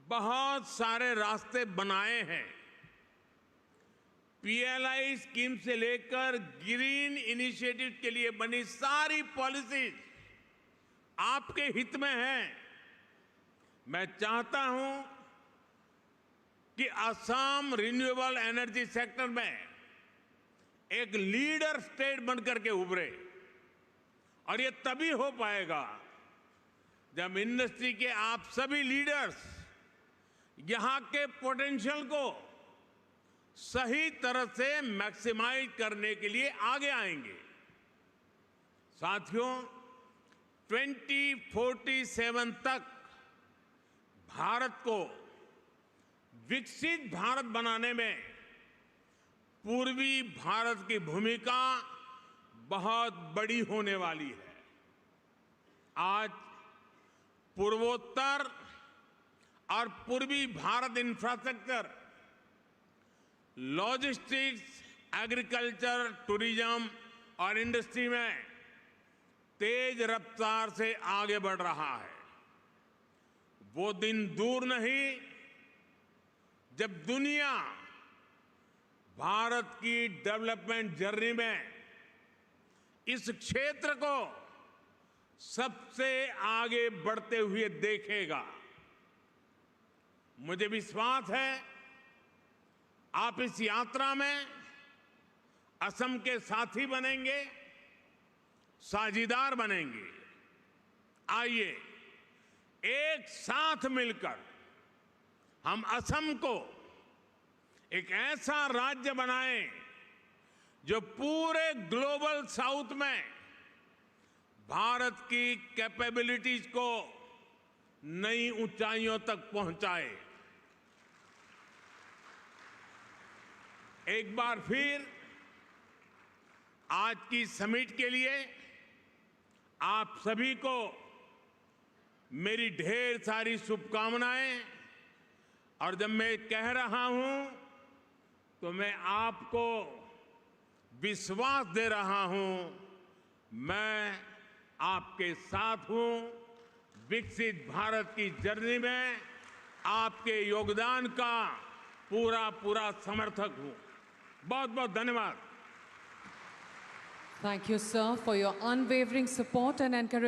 Speaker 5: बहुत सारे रास्ते बनाए हैं। पीएलआई स्कीम से लेकर ग्रीन इनिशिएटिव के लिए बनी सारी पॉलिसीज आपके हित में है। मैं चाहता हूं कि असम रिन्यूएबल एनर्जी सेक्टर में एक लीडर स्टेट बनकर के उभरे, और ये तभी हो पाएगा जब इंडस्ट्री के आप सभी लीडर्स यहां के पोटेंशियल को सही तरह से मैक्सिमाइज करने के लिए आगे आएंगे। साथियों, 2047 तक भारत को विकसित भारत बनाने में पूर्वी भारत की भूमिका बहुत बड़ी होने वाली है। आज पूर्वोत्तर और पूर्वी Bharat infrastructure, logistics, agriculture, tourism और इंडस्ट्री में तेज रफ्तार से आगे बढ़ रहा है। वो दिन दूर नहीं जब दुनिया भारत की डेवलपमेंट जर्नी में इस क्षेत्र को सबसे आगे बढ़ते हुए देखेगा। मुझे विश्वास है आप इस यात्रा में असम के साथी बनेंगे, साझीदार बनेंगे। आइए एक साथ मिलकर हम असम को एक ऐसा राज्य बनाएं जो पूरे ग्लोबल साउथ में भारत की कैपेबिलिटीज को नई ऊंचाइयों तक पहुंचाए। एक बार फिर आज की समिट के लिए आप सभी को मेरी ढेर सारी शुभकामनाएं। और जब मैं कह रहा हूं तो मैं आपको विश्वास दे रहा हूं, मैं आपके साथ हूं। विकसित भारत की जर्नी में आपके योगदान का पूरा समर्थक हूं। बहुत बहुत धन्यवाद।
Speaker 2: Thank you, sir, for your unwavering support and encouragement.